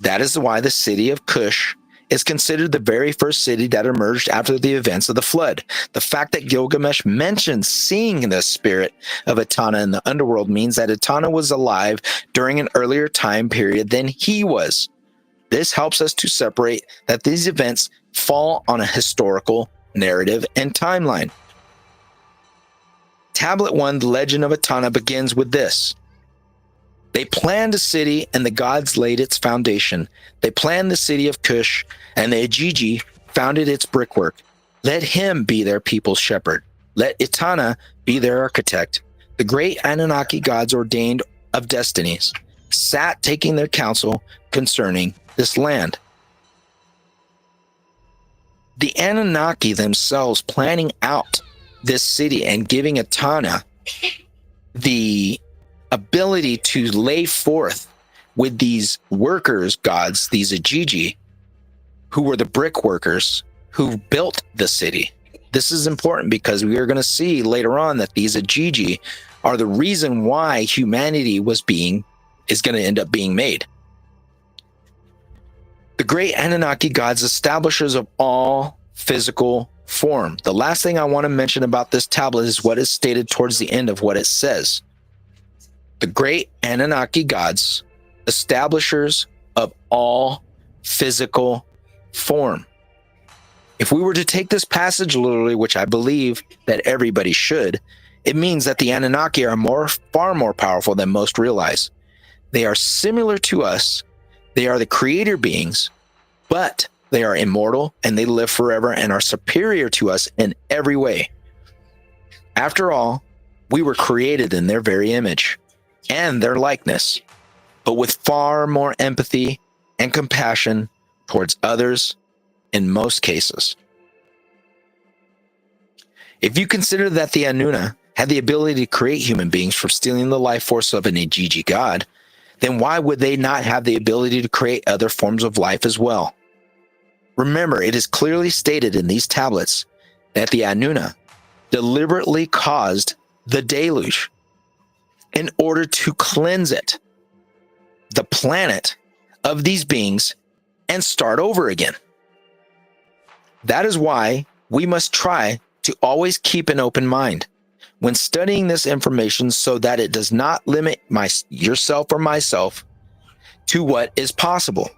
[SPEAKER 1] That is why the city of Cush is considered the very first city that emerged after the events of the flood. The fact that Gilgamesh mentions seeing the spirit of Etana in the underworld means that Etana was alive during an earlier time period than he was. This helps us to separate that these events fall on a historical narrative and timeline. Tablet 1, the legend of Etana, begins with this. They planned a city, and the gods laid its foundation. They planned the city of Cush, and the Ajiji founded its brickwork. Let him be their people's shepherd. Let Etana be their architect. The great Annunaki gods ordained of destinies sat taking their counsel concerning this land. The Anunnaki themselves planning out this city and giving Etana the ability to lay forth with these workers gods, these Ajiji, who were the brick workers who built the city. This is important because we are going to see later on that these Ajiji are the reason why humanity is going to end up being made. The great Anunnaki gods, establishers of all physical form. The last thing I want to mention about this tablet is what is stated towards the end of what it says. The great Annunaki gods, establishers of all physical form. If we were to take this passage literally, which I believe that everybody should, it means that the Anunnaki are far more powerful than most realize. They are similar to us. They are the creator beings, but they are immortal and they live forever and are superior to us in every way. After all, we were created in their very image and their likeness, but with far more empathy and compassion towards others in most cases. If you consider that the Annuna had the ability to create human beings from stealing the life force of an Ajiji god, then why would they not have the ability to create other forms of life as well? Remember, it is clearly stated in these tablets that the Annuna deliberately caused the deluge in order to cleanse it, the planet, of these beings and start over again. That is why we must try to always keep an open mind when studying this information so that it does not limit yourself or myself to what is possible.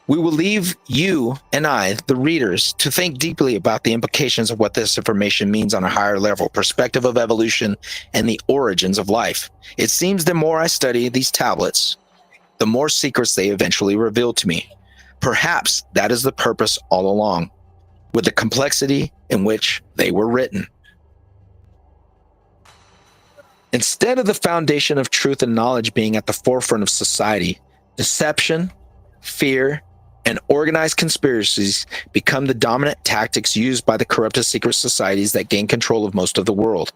[SPEAKER 1] We will leave you and I, the readers, to think deeply about the implications of what this information means on a higher level perspective of evolution and the origins of life. It seems the more I study these tablets, the more secrets they eventually reveal to me. Perhaps that is the purpose all along, with the complexity in which they were written. Instead of the foundation of truth and knowledge being at the forefront of society, deception, fear, and organized conspiracies become the dominant tactics used by the corrupted secret societies that gain control of most of the world,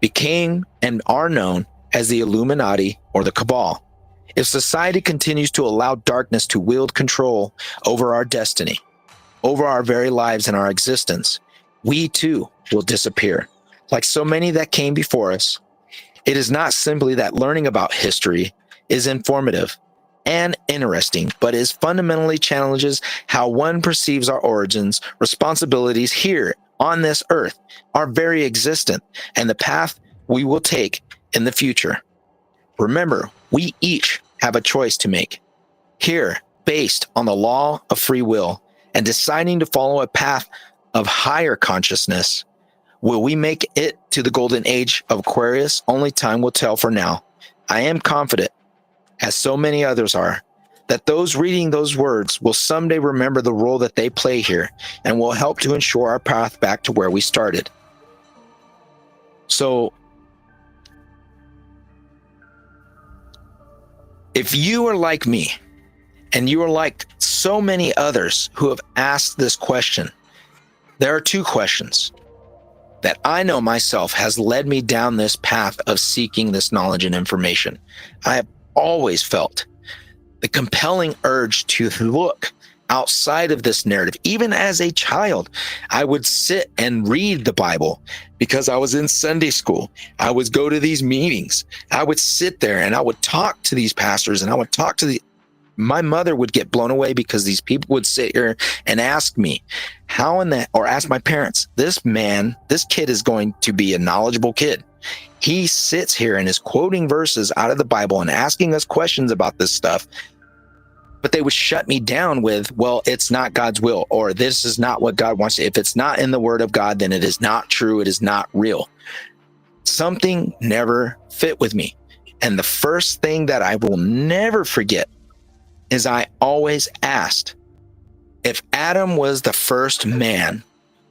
[SPEAKER 1] became and are known as the Illuminati or the Cabal. If society continues to allow darkness to wield control over our destiny, over our very lives and our existence, we too will disappear. Like so many that came before us, it is not simply that learning about history is informative and interesting, but it fundamentally challenges how one perceives our origins, responsibilities here on this earth, our very existence, and the path we will take in the future. Remember, we each have a choice to make here based on the law of free will and deciding to follow a path of higher consciousness. Will we make it to the golden age of Aquarius? Only time will tell for now. I am confident, as so many others are, that those reading those words will someday remember the role that they play here and will help to ensure our path back to where we started. So, if you are like me, and you are like so many others who have asked this question, there are two questions that I know myself has led me down this path of seeking this knowledge and information. I have always felt the compelling urge to look outside of this narrative. Even as a child, I would sit and read the Bible because I was in Sunday school. I would go to these meetings. I would sit there and I would talk to these pastors and I would talk to my mother would get blown away because these people would sit here and ask me how in that, or ask my parents, this kid is going to be a knowledgeable kid. He sits here and is quoting verses out of the Bible and asking us questions about this stuff. But they would shut me down with, well, it's not God's will, or this is not what God wants. If it's not in the word of God, then it is not true. It is not real. Something never fit with me. And the first thing that I will never forget is I always asked, if Adam was the first man,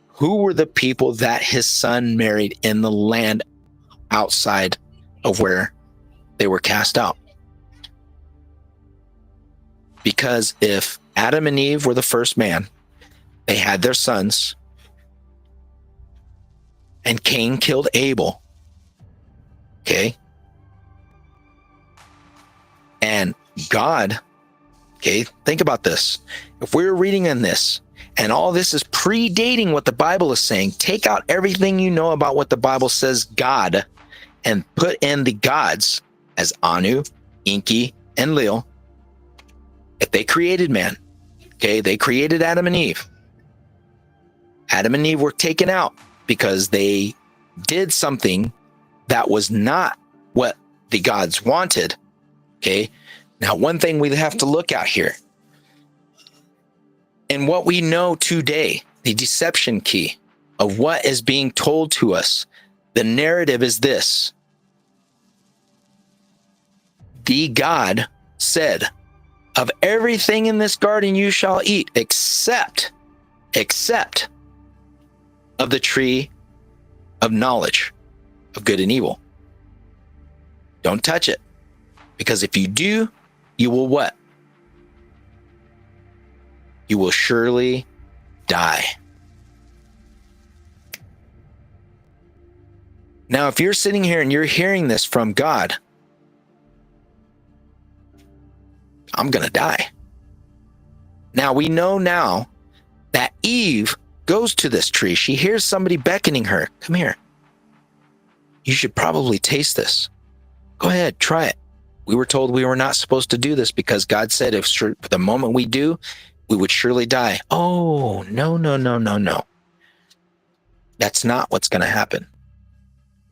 [SPEAKER 1] who were the people that his son married in the land outside of where they were cast out? Because if Adam and Eve were the first man, they had their sons, and Cain killed Abel. Okay. And God, okay, think about this. If we're reading in this, and all this is predating what the Bible is saying, take out everything you know about what the Bible says God, and put in the gods as Anu, Enki, and Lil. If they created man, okay, they created Adam and Eve. Adam and Eve were taken out because they did something that was not what the gods wanted. Okay. Now, one thing we have to look at here, and what we know today, the deception key of what is being told to us, the narrative is this. The God said, of everything in this garden you shall eat, except of the tree of knowledge of good and evil. Don't touch it. Because if you do, you will what? You will surely die. Now, if you're sitting here and you're hearing this from God, I'm going to die. Now, we know now that Eve goes to this tree. She hears somebody beckoning her. Come here. You should probably taste this. Go ahead, try it. We were told we were not supposed to do this because God said if the moment we do, we would surely die. Oh, no. That's not what's going to happen.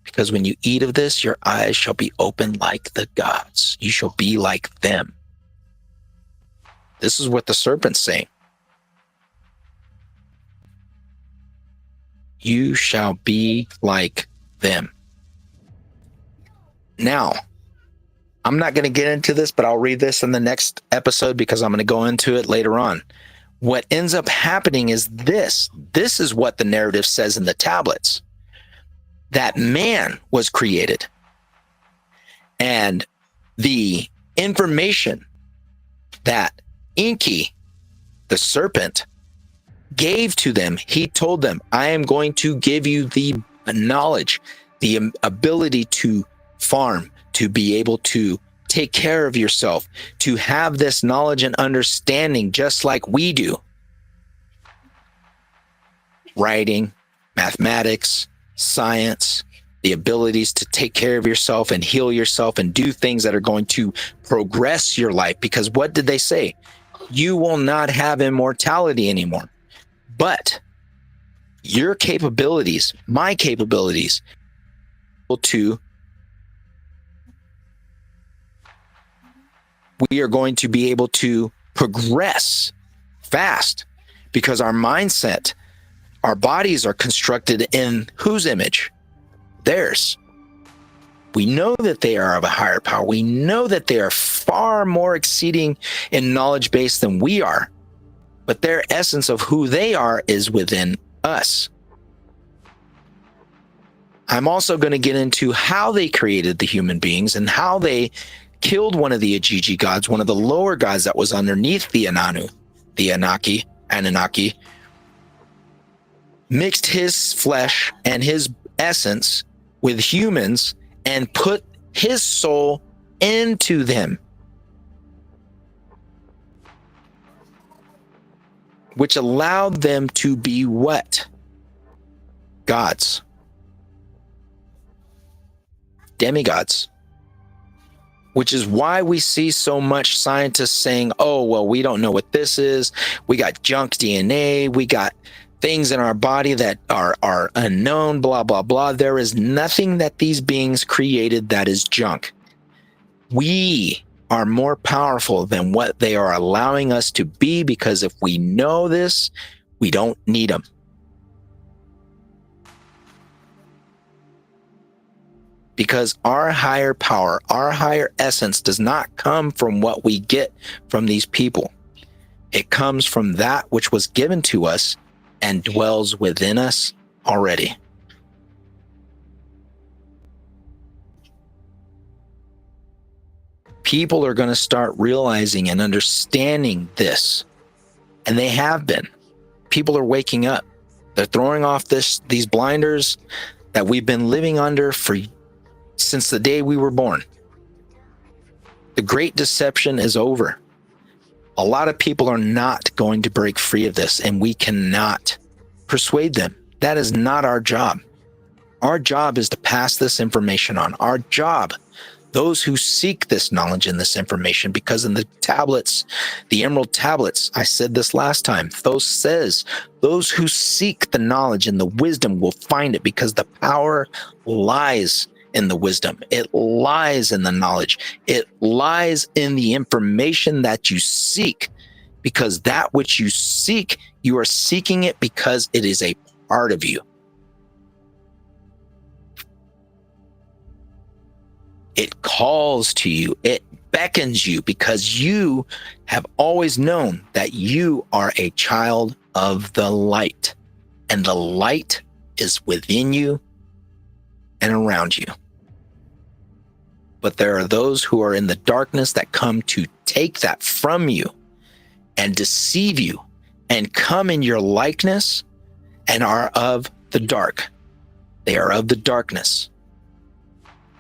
[SPEAKER 1] Because when you eat of this, your eyes shall be open like the gods. You shall be like them. This is what the serpent's saying. You shall be like them. Now, I'm not going to get into this, but I'll read this in the next episode because I'm going to go into it later on. What ends up happening is this. This is what the narrative says in the tablets. That man was created. And the information that Enki, the serpent, gave to them, he told them, I am going to give you the knowledge, the ability to farm, to be able to take care of yourself, to have this knowledge and understanding just like we do. Writing, mathematics, science, the abilities to take care of yourself and heal yourself and do things that are going to progress your life. Because what did they say? You will not have immortality anymore. But your capabilities, my capabilities, we are going to be able to progress fast because our mindset, our bodies are constructed in whose image? Theirs. We know that they are of a higher power. We know that they are far more exceeding in knowledge base than we are. But their essence of who they are is within us. I'm also going to get into how they created the human beings and how they killed one of the Ajiji gods, one of the lower gods that was underneath the Annunaki, mixed his flesh and his essence with humans and put his soul into them, which allowed them to be what? Gods. Demigods. which is why we see so much scientists saying, oh, well, we don't know what this is. We got junk DNA. We got things in our body that are unknown, blah, blah, blah. There is nothing that these beings created that is junk. We are more powerful than what they are allowing us to be, because if we know this, we don't need them. Because our higher power, our higher essence does not come from what we get from these people. It comes from that which was given to us and dwells within us already. People are going to start realizing and understanding this, and they have been. People are waking up. They're throwing off these blinders that we've been living under since the day we were born. The great deception is over. A lot of people are not going to break free of this, and we cannot persuade them. That is not our job. Our job is to pass this information on. Our job, those who seek this knowledge and this information, because in the tablets, the emerald tablets, I said this last time, those who seek the knowledge and the wisdom will find it, because the power lies in the wisdom. It lies in the knowledge. It lies in the information that you seek, because that which you seek, you are seeking it because it is a part of you. It calls to you. It beckons you, because you have always known that you are a child of the light, and the light is within you and around you. But there are those who are in the darkness that come to take that from you and deceive you and come in your likeness and are of the dark. They are of the darkness.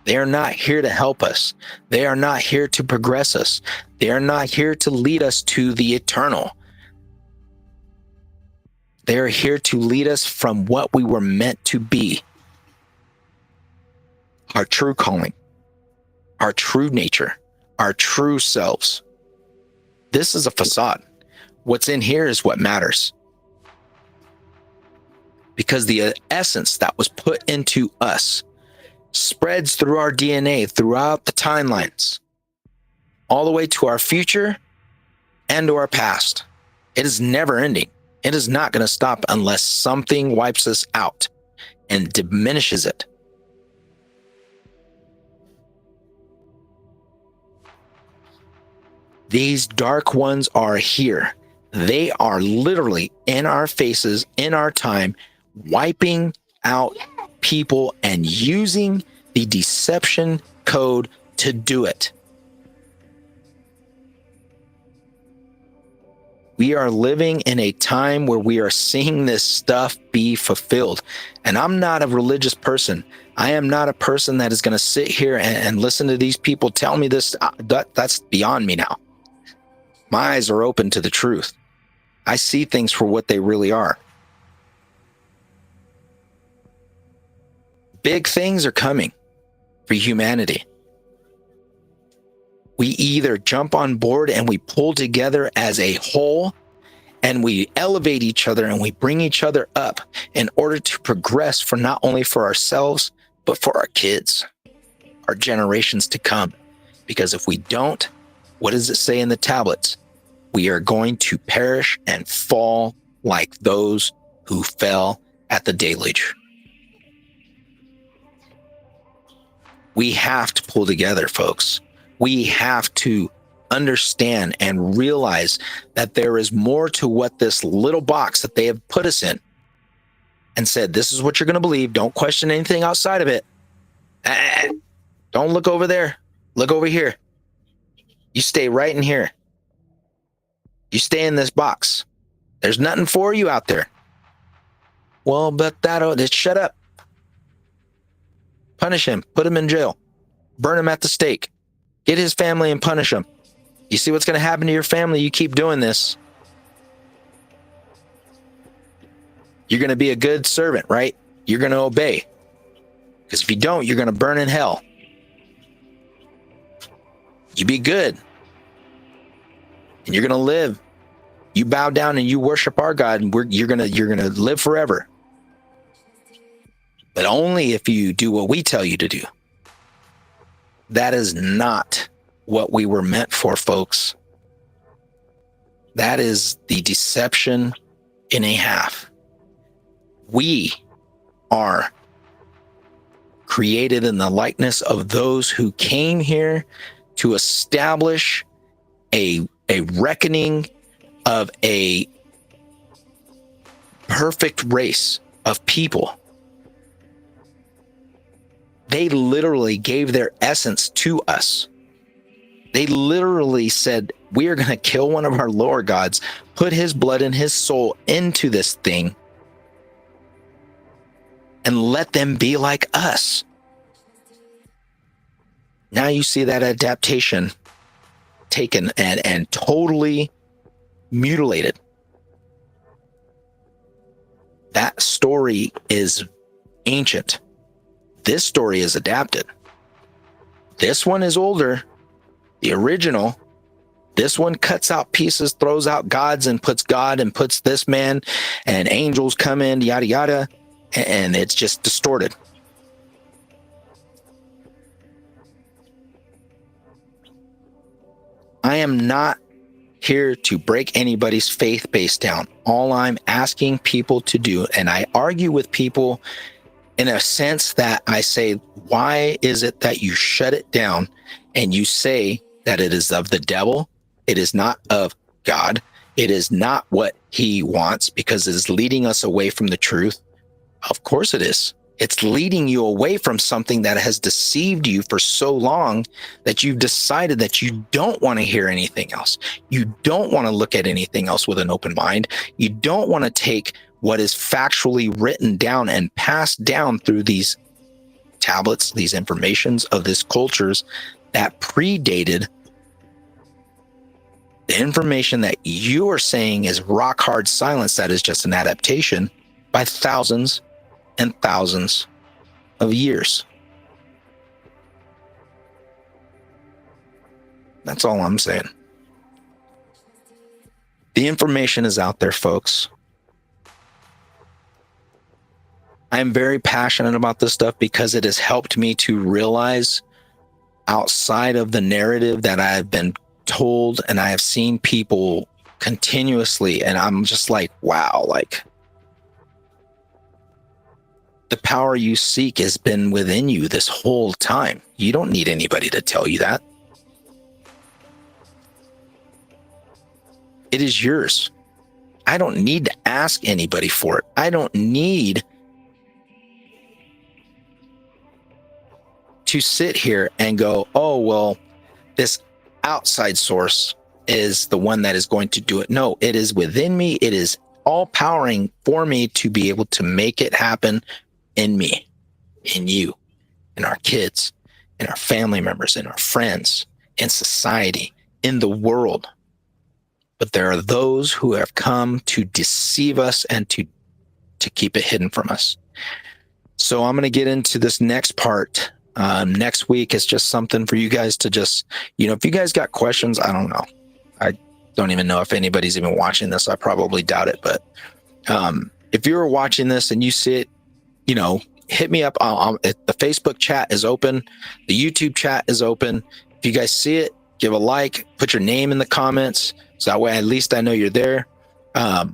[SPEAKER 1] They are not here to help us. They are not here to progress us. They are not here to lead us to the eternal. They are here to lead us from what we were meant to be. Our true calling, our true nature, our true selves. This is a facade. What's in here is what matters. Because the essence that was put into us spreads through our DNA, throughout the timelines, all the way to our future and to our past. It is never ending. It is not going to stop unless something wipes us out and diminishes it. These dark ones are here. They are literally in our faces, in our time, wiping out people and using the deception code to do it. We are living in a time where we are seeing this stuff be fulfilled. And I'm not a religious person. I am not a person that is going to sit here and listen to these people tell me this. That's beyond me now. My eyes are open to the truth. I see things for what they really are. Big things are coming for humanity. We either jump on board and we pull together as a whole, and we elevate each other and we bring each other up in order to progress, for not only for ourselves, but for our kids, our generations to come. Because if we don't, what does it say in the tablets? We are going to perish and fall like those who fell at the deluge. We have to pull together, folks. We have to understand and realize that there is more to what this little box that they have put us in and said, this is what you're going to believe. Don't question anything outside of it. Don't look over there. Look over here. You stay right in here. You stay in this box. There's nothing for you out there. Well, but just shut up. Punish him. Put him in jail. Burn him at the stake. Get his family and punish him. You see what's going to happen to your family? You keep doing this. You're going to be a good servant, right? You're going to obey. Because if you don't, you're going to burn in hell. You be good. And you're going to live. You bow down and you worship our God, and you're going to live forever. But only if you do what we tell you to do. That is not what we were meant for, folks. That is the deception in a half. We are created in the likeness of those who came here to establish a reckoning of a perfect race of people. They literally gave their essence to us. They literally said, we are going to kill one of our lower gods, put his blood and his soul into this thing, and let them be like us. Now you see that adaptation taken and totally mutilated. That story is ancient. This story is adapted. This one is older. The original, this one cuts out pieces, throws out gods, and puts God and puts this man, and angels come in, yada, yada, and it's just distorted. I am not here to break anybody's faith base down. All I'm asking people to do, and I argue with people in a sense that I say, why is it that you shut it down and you say that it is of the devil? It is not of God. It is not what he wants, because it is leading us away from the truth. Of course it is. It's leading you away from something that has deceived you for so long that you've decided that you don't want to hear anything else. You don't want to look at anything else with an open mind. You don't want to take what is factually written down and passed down through these tablets, these informations of these cultures that predated the information that you are saying is rock hard silence. That is just an adaptation by thousands and thousands of years. That's all I'm saying. The information is out there, folks. I'm very passionate about this stuff because it has helped me to realize, outside of the narrative that I've been told, and I have seen people continuously, and I'm just like, wow, like, the power you seek has been within you this whole time. You don't need anybody to tell you that. It is yours. I don't need to ask anybody for it. I don't need to sit here and go, oh, well, this outside source is the one that is going to do it. No, it is within me. It is all powering for me to be able to make it happen in me, in you, in our kids, in our family members, in our friends, in society, in the world. But there are those who have come to deceive us and to keep it hidden from us. So I'm going to get into this next part. Next week is just something for you guys to just, if you guys got questions, I don't know. I don't even know if anybody's even watching this. I probably doubt it. But if you're watching this and you see it, hit me up. The Facebook chat is open. The YouTube chat is open. If you guys see it, give a like, put your name in the comments. So that way, at least I know you're there. Let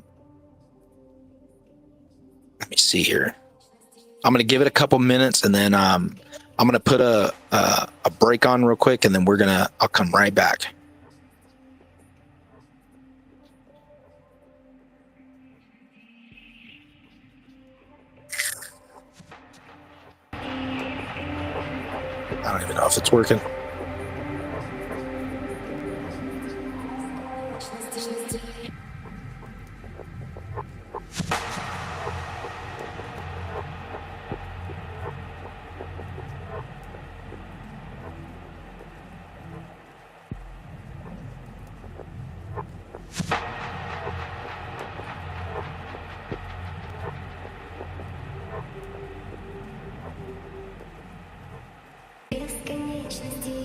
[SPEAKER 1] me see here. I'm going to give it a couple minutes, and then I'm going to put a break on real quick, and then I'll come right back. I don't even know if it's working.
[SPEAKER 2] Бесконечности.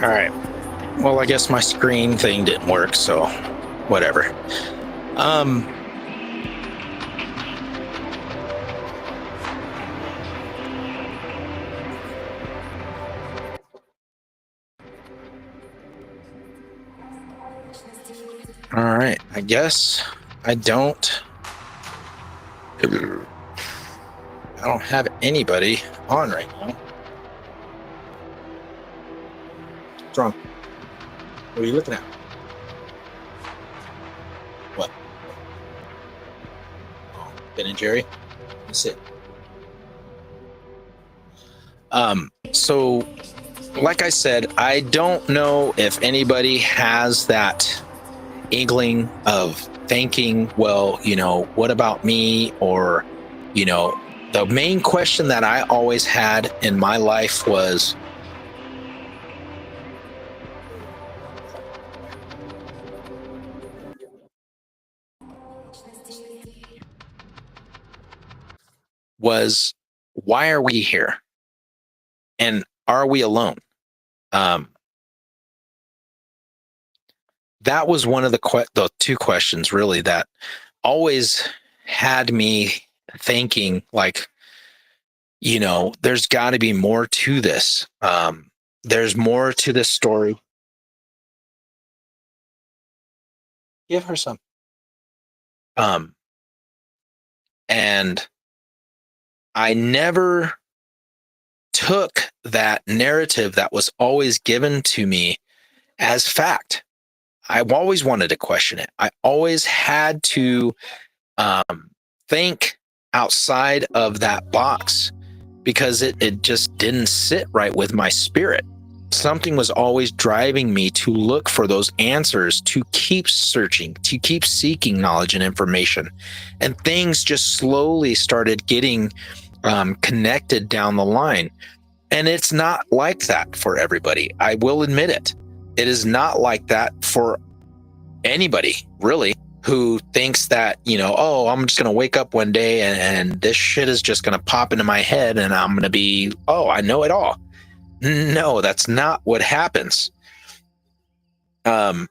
[SPEAKER 1] All right. Well, I guess my screen thing didn't work, so whatever. All right. I guess I don't have anybody on right now. What's wrong? What are you looking at? What? Oh, Ben and Jerry? Let me sit. So like I said, I don't know if anybody has that inkling of thinking, well, what about me? Or, the main question that I always had in my life was, why are we here? And are we alone? That was one of the two questions really that always had me thinking, like, there's got to be more to this. There's more to this story. Give her some. And I never took that narrative that was always given to me as fact. I've always wanted to question it. I always had to think outside of that box because it just didn't sit right with my spirit. Something was always driving me to look for those answers, to keep searching, to keep seeking knowledge and information. And things just slowly started getting connected down the line. And it's not like that for everybody. I will admit it. It is not like that for anybody, really, who thinks that, oh, I'm just going to wake up one day and this shit is just going to pop into my head and I'm going to be, oh, I know it all. No, that's not what happens. What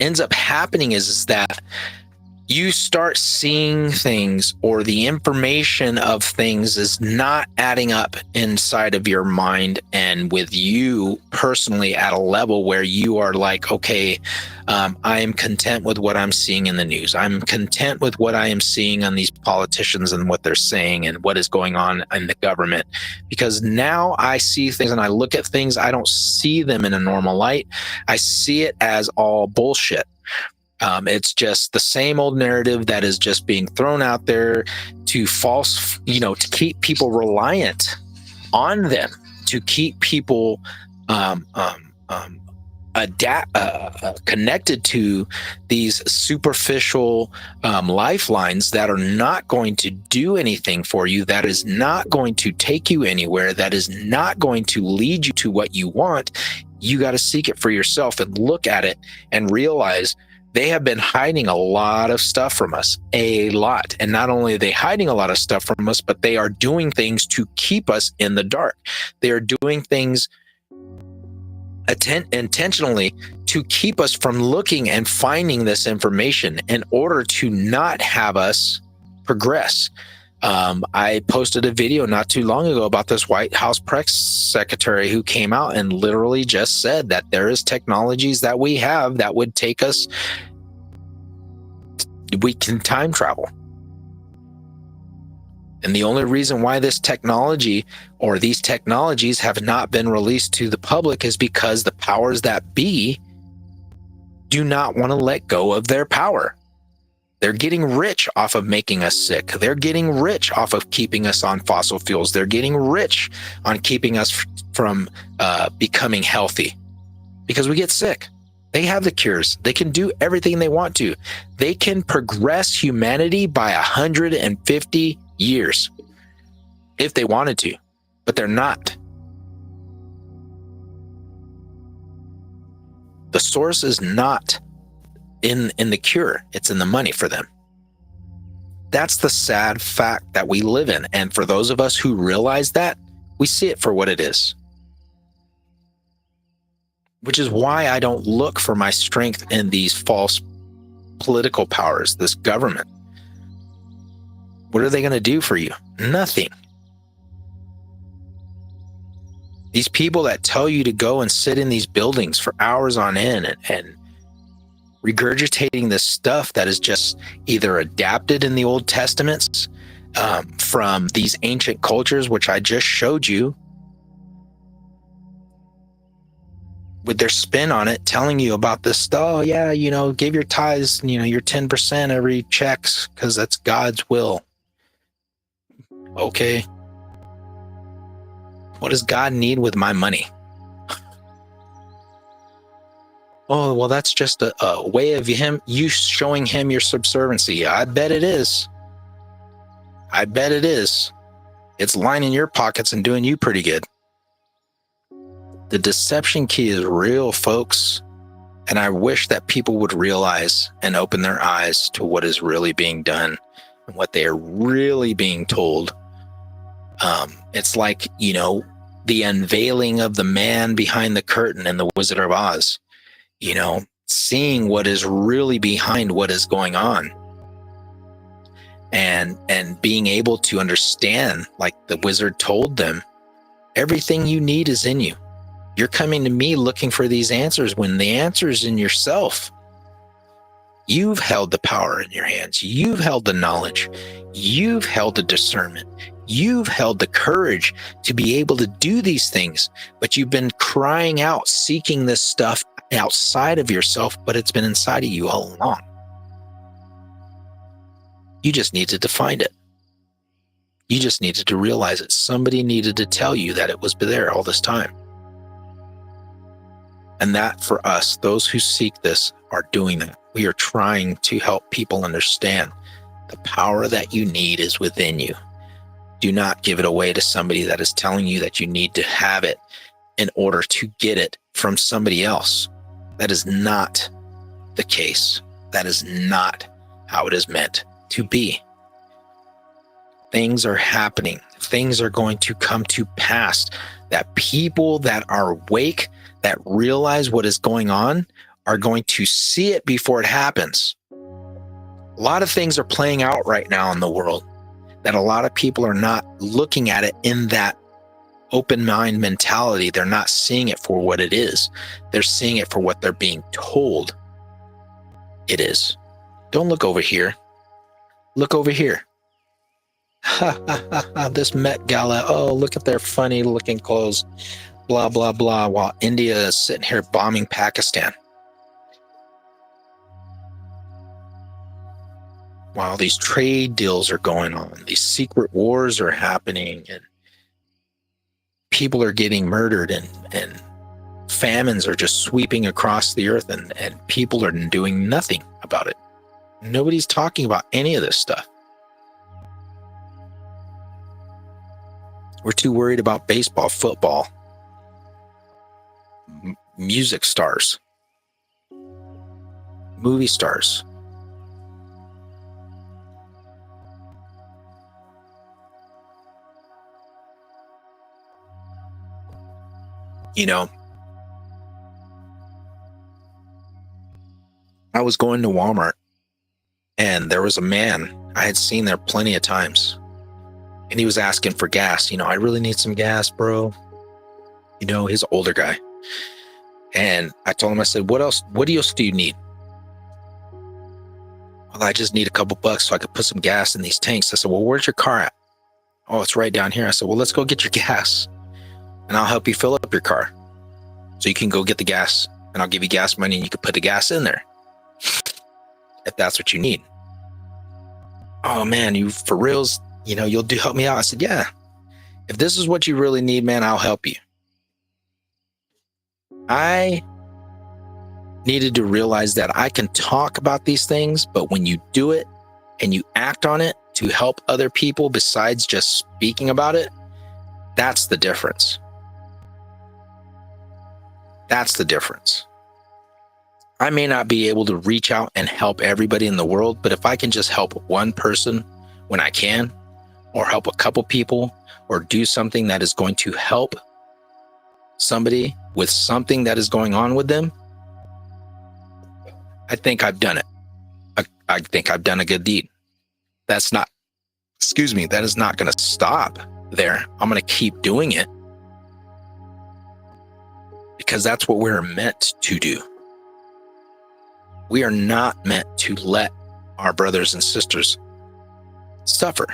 [SPEAKER 1] ends up happening is that you start seeing things, or the information of things is not adding up inside of your mind and with you personally at a level where you are like, okay, I am content with what I'm seeing in the news. I'm content with what I am seeing on these politicians and what they're saying and what is going on in the government. Because now I see things and I look at things, I don't see them in a normal light. I see it as all bullshit. It's just the same old narrative that is just being thrown out there to to keep people reliant on them, to keep people connected to these superficial lifelines that are not going to do anything for you, that is not going to take you anywhere, that is not going to lead you to what you want. You got to seek it for yourself and look at it and realize they have been hiding a lot of stuff from us, a lot. And not only are they hiding a lot of stuff from us, but they are doing things to keep us in the dark. They are doing things intentionally to keep us from looking and finding this information in order to not have us progress. I posted a video not too long ago about this White House press secretary who came out and literally just said that there is technologies that we have that would take us, we can time travel. And the only reason why this technology or these technologies have not been released to the public is because the powers that be do not want to let go of their power. They're getting rich off of making us sick. They're getting rich off of keeping us on fossil fuels. They're getting rich on keeping us from becoming healthy because we get sick. They have the cures. They can do everything they want to. They can progress humanity by 150 years if they wanted to, but they're not. The source is not in the cure. It's in the money for them. That's the sad fact that we live in. And for those of us who realize that, we see it for what it is. Which is why I don't look for my strength in these false political powers, this government. What are they going to do for you? Nothing. These people that tell you to go and sit in these buildings for hours on end and regurgitating this stuff that is just either adapted in the Old Testaments from these ancient cultures, which I just showed you, with their spin on it, telling you about this stuff. Oh, yeah, give your tithes, your 10% every checks because that's God's will. Okay. What does God need with my money? Oh, well, that's just a way of you showing him your subserviency. I bet it is. I bet it is. It's lining your pockets and doing you pretty good. The deception key is real, folks. And I wish that people would realize and open their eyes to what is really being done and what they are really being told. It's like, the unveiling of the man behind the curtain in The Wizard of Oz. Seeing what is really behind what is going on, and being able to understand, like the wizard told them, everything you need is in you. You're coming to me looking for these answers when the answer is in yourself. You've held the power in your hands. You've held the knowledge. You've held the discernment. You've held the courage to be able to do these things, but you've been crying out, seeking this stuff outside of yourself, but it's been inside of you all along. You just needed to find it. You just needed to realize it. Somebody needed to tell you that it was there all this time. And that, for us, those who seek this are doing that. We are trying to help people understand the power that you need is within you. Do not give it away to somebody that is telling you that you need to have it in order to get it from somebody else. That is not the case. That is not how it is meant to be. Things are happening. Things are going to come to pass that people that are awake, that realize what is going on, are going to see it before it happens. A lot of things are playing out right now in the world that a lot of people are not looking at it in that open mind mentality. They're not seeing it for what it is. They're seeing it for what they're being told it is. Don't look over here. Look over here. Ha ha ha ha, this Met Gala. Oh, look at their funny looking clothes. Blah, blah, blah. While India is sitting here bombing Pakistan. While these trade deals are going on, these secret wars are happening, and people are getting murdered, and famines are just sweeping across the earth, and people are doing nothing about it. Nobody's talking about any of this stuff. We're too worried about baseball, football, music stars, movie stars. I was going to Walmart, and there was a man I had seen there plenty of times, and he was asking for gas. I really need some gas, bro. He's an older guy. And I told him, I said, what else do you need? Well, I just need a couple bucks so I could put some gas in these tanks. I said, well, where's your car at? Oh, it's right down here. I said, well, let's go get your gas, and I'll help you fill up your car so you can go get the gas, and I'll give you gas money, and you can put the gas in there if that's what you need. Oh man, you for reals, you'll help me out. I said, yeah, if this is what you really need, man, I'll help you. I needed to realize that I can talk about these things, but when you do it and you act on it to help other people besides just speaking about it, that's the difference. That's the difference. I may not be able to reach out and help everybody in the world, but if I can just help one person when I can, or help a couple people, or do something that is going to help somebody with something that is going on with them, I think I've done it. I think I've done a good deed. That is not going to stop there. I'm going to keep doing it because that's what we're meant to do. We are not meant to let our brothers and sisters suffer.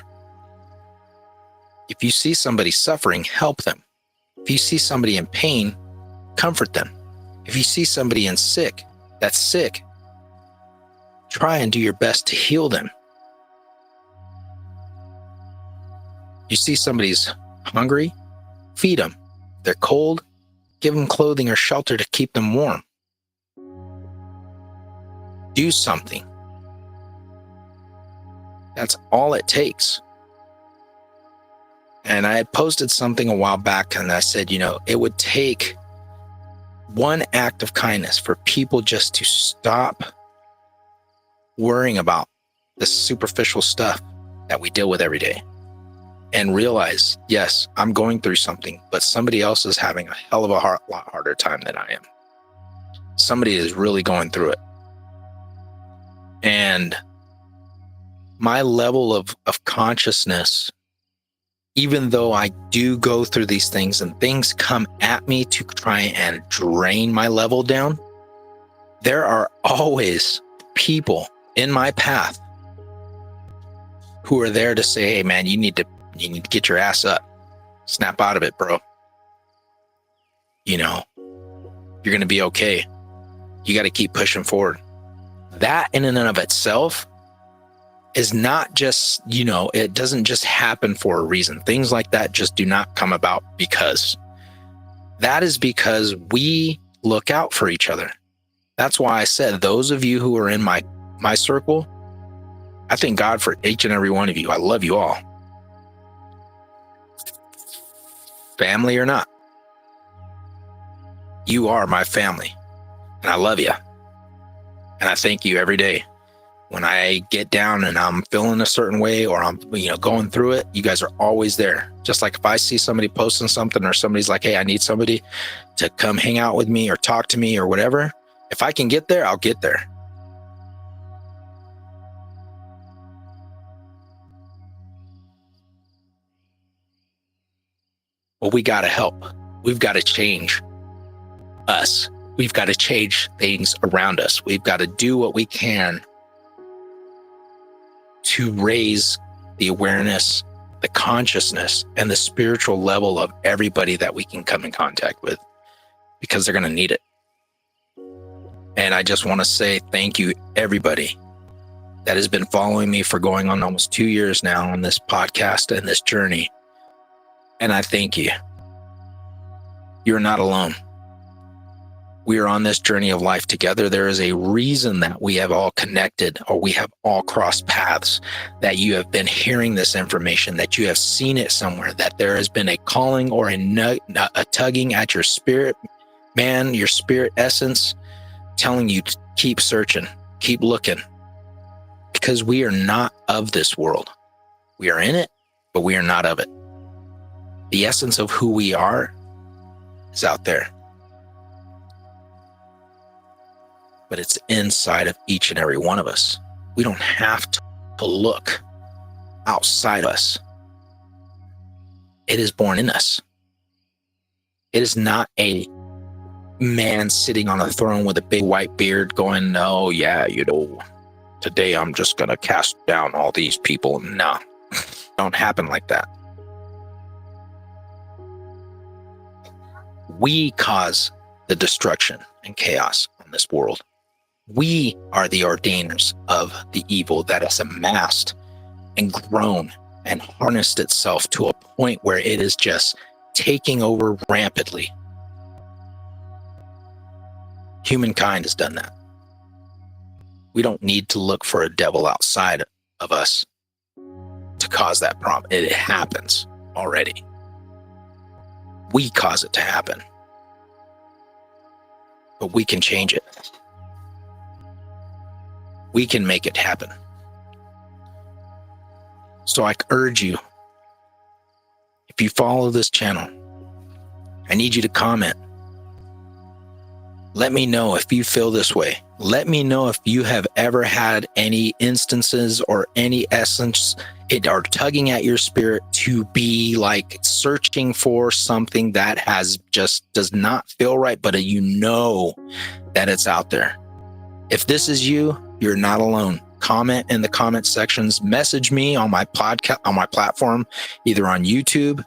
[SPEAKER 1] If you see somebody suffering, help them. If you see somebody in pain, comfort them. If you see somebody that's sick, try and do your best to heal them. You see somebody's hungry, feed them. If they're cold, give them clothing or shelter to keep them warm. Do something. That's all it takes. And I had posted something a while back and I said, it would take one act of kindness for people just to stop worrying about the superficial stuff that we deal with every day and realize, yes, I'm going through something, but somebody else is having a hell of a lot harder time than I am. Somebody is really going through it. And my level of consciousness, even though I do go through these things and things come at me to try and drain my level down, there are always people in my path who are there to say, hey man, you need to get your ass up. Snap out of it, bro. You're going to be okay. You got to keep pushing forward. That in and of itself is not just, it doesn't just happen for a reason. Things like that just do not come about because. That is because we look out for each other. That's why I said, those of you who are in my circle, I thank God for each and every one of you. I love you all. Family or not, you are my family. And I love you. And I thank you every day. When I get down and I'm feeling a certain way or I'm, going through it, you guys are always there. Just like if I see somebody posting something or somebody's like, hey, I need somebody to come hang out with me or talk to me or whatever. If I can get there, I'll get there. Well, we got to help. We've got to change us. We've got to change things around us. We've got to do what we can to raise the awareness, the consciousness, and the spiritual level of everybody that we can come in contact with, because they're going to need it. And I just want to say thank you, everybody that has been following me for going on almost 2 years now on this podcast and this journey. And I thank you. You're not alone. We are on this journey of life together. There is a reason that we have all connected, or we have all crossed paths, that you have been hearing this information, that you have seen it somewhere, that there has been a calling or a tugging at your spirit, man, your spirit essence, telling you to keep searching, keep looking, because we are not of this world. We are in it, but we are not of it. The essence of who we are is out there. But it's inside of each and every one of us. We don't have to look outside us. It is born in us. It is not a man sitting on a throne with a big white beard going, oh yeah, today I'm just going to cast down all these people. No, it don't happen like that. We cause the destruction and chaos on this world. We are the ordainers of the evil that has amassed and grown and harnessed itself to a point where it is just taking over rampantly. Humankind has done that. We don't need to look for a devil outside of us to cause that problem. It happens already. We cause it to happen. But we can change it. We can make it happen. So I urge you, if you follow this channel, I need you to comment. Let me know if you feel this way. Let me know if you have ever had any instances or any essence it are tugging at your spirit to be like searching for something that has just does not feel right, but you know that it's out there. If this is you, you're not alone. Comment in the comment sections. Message me on my podcast, on my platform, either on YouTube,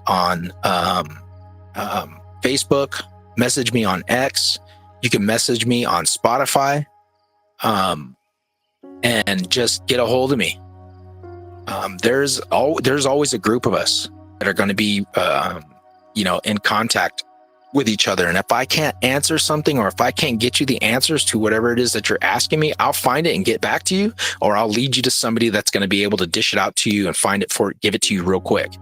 [SPEAKER 1] on Facebook. Message me on X. You can message me on Spotify, and just get a hold of me. There's always a group of us that are going to be, in contact with each other. And if I can't answer something, or if I can't get you the answers to whatever it is that you're asking me, I'll find it and get back to you, or I'll lead you to somebody that's going to be able to dish it out to you and give it to you real quick.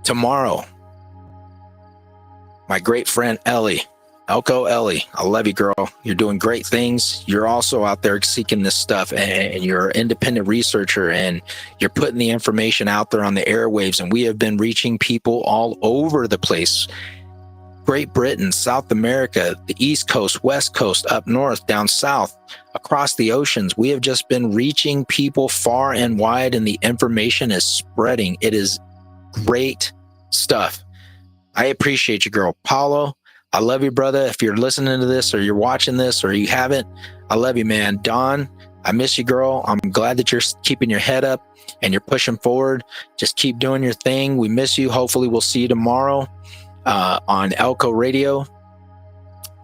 [SPEAKER 1] Tomorrow, my great friend Ellie, Elko Ellie, I love you, girl. You're doing great things. You're also out there seeking this stuff, and you're an independent researcher, and you're putting the information out there on the airwaves. And we have been reaching people all over the place. Great Britain, South America, the East Coast, West Coast, up north, down south, across the oceans. We have just been reaching people far and wide, and the information is spreading. It is great stuff. I appreciate you, girl. Paulo, I love you, brother. If you're listening to this, or you're watching this, or you haven't, I love you, man. Dawn, I miss you, girl. I'm glad that you're keeping your head up and you're pushing forward. Just keep doing your thing. We miss you. Hopefully we'll see you tomorrow on Elko Radio.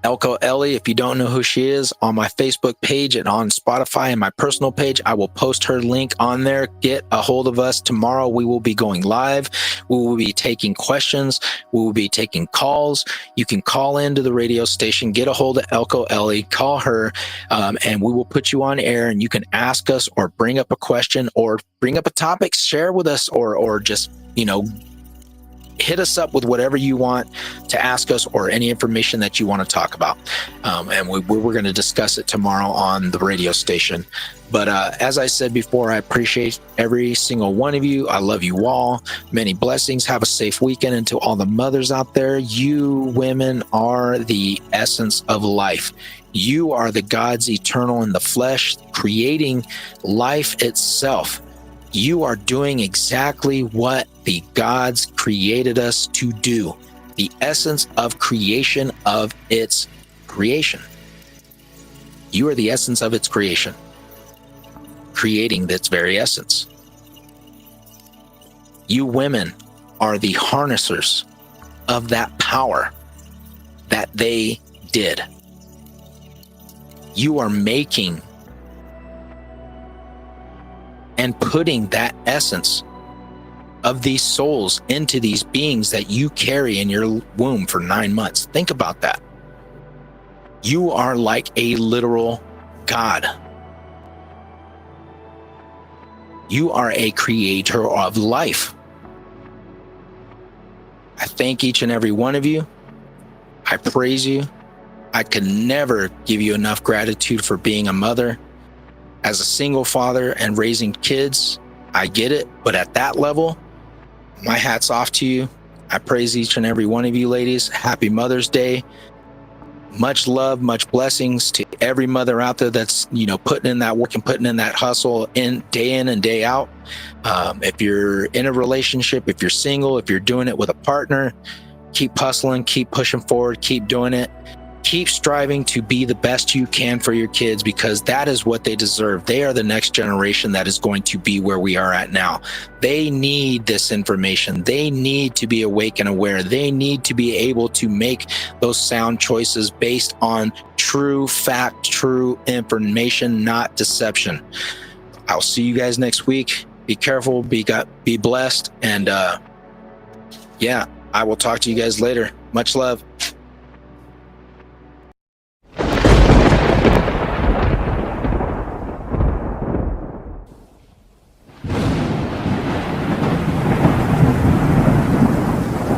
[SPEAKER 1] Elko Ellie, if you don't know who she is, on my Facebook page and on Spotify and my personal page, I will post her link on there. Get a hold of us. Tomorrow we will be going live. We will be taking questions. We will be taking calls. You can call into the radio station, get a hold of Elko Ellie, call her, and we will put you on air, and you can ask us or bring up a question or bring up a topic, share with us, or just, hit us up with whatever you want to ask us, or any information that you want to talk about. And we're going to discuss it tomorrow on the radio station. But as I said before, I appreciate every single one of you. I love you all. Many blessings. Have a safe weekend. And to all the mothers out there, you women are the essence of life. You are the God's eternal in the flesh, creating life itself. You are doing exactly what the gods created us to do. The essence of creation, of its creation. You are the essence of its creation, creating its very essence. You women are the harnessers of that power that they did. You are making and putting that essence of these souls into these beings that you carry in your womb for 9 months. Think about that. You are like a literal God. You are a creator of life. I thank each and every one of you. I praise you. I can never give you enough gratitude for being a mother. As a single father and raising kids, I get it. But at that level, my hat's off to you. I praise each and every one of you ladies. Happy Mother's Day. Much love, much blessings to every mother out there that's, putting in that work and putting in that hustle in and day out. If you're in a relationship, if you're single, if you're doing it with a partner, keep hustling, keep pushing forward, keep doing it. Keep striving to be the best you can for your kids, because that is what they deserve. They are the next generation that is going to be where we are at now. They need this information. They need to be awake and aware. They need to be able to make those sound choices based on true fact, true information, not deception. I'll see you guys next week. Be careful, be blessed, and I will talk to you guys later. Much love.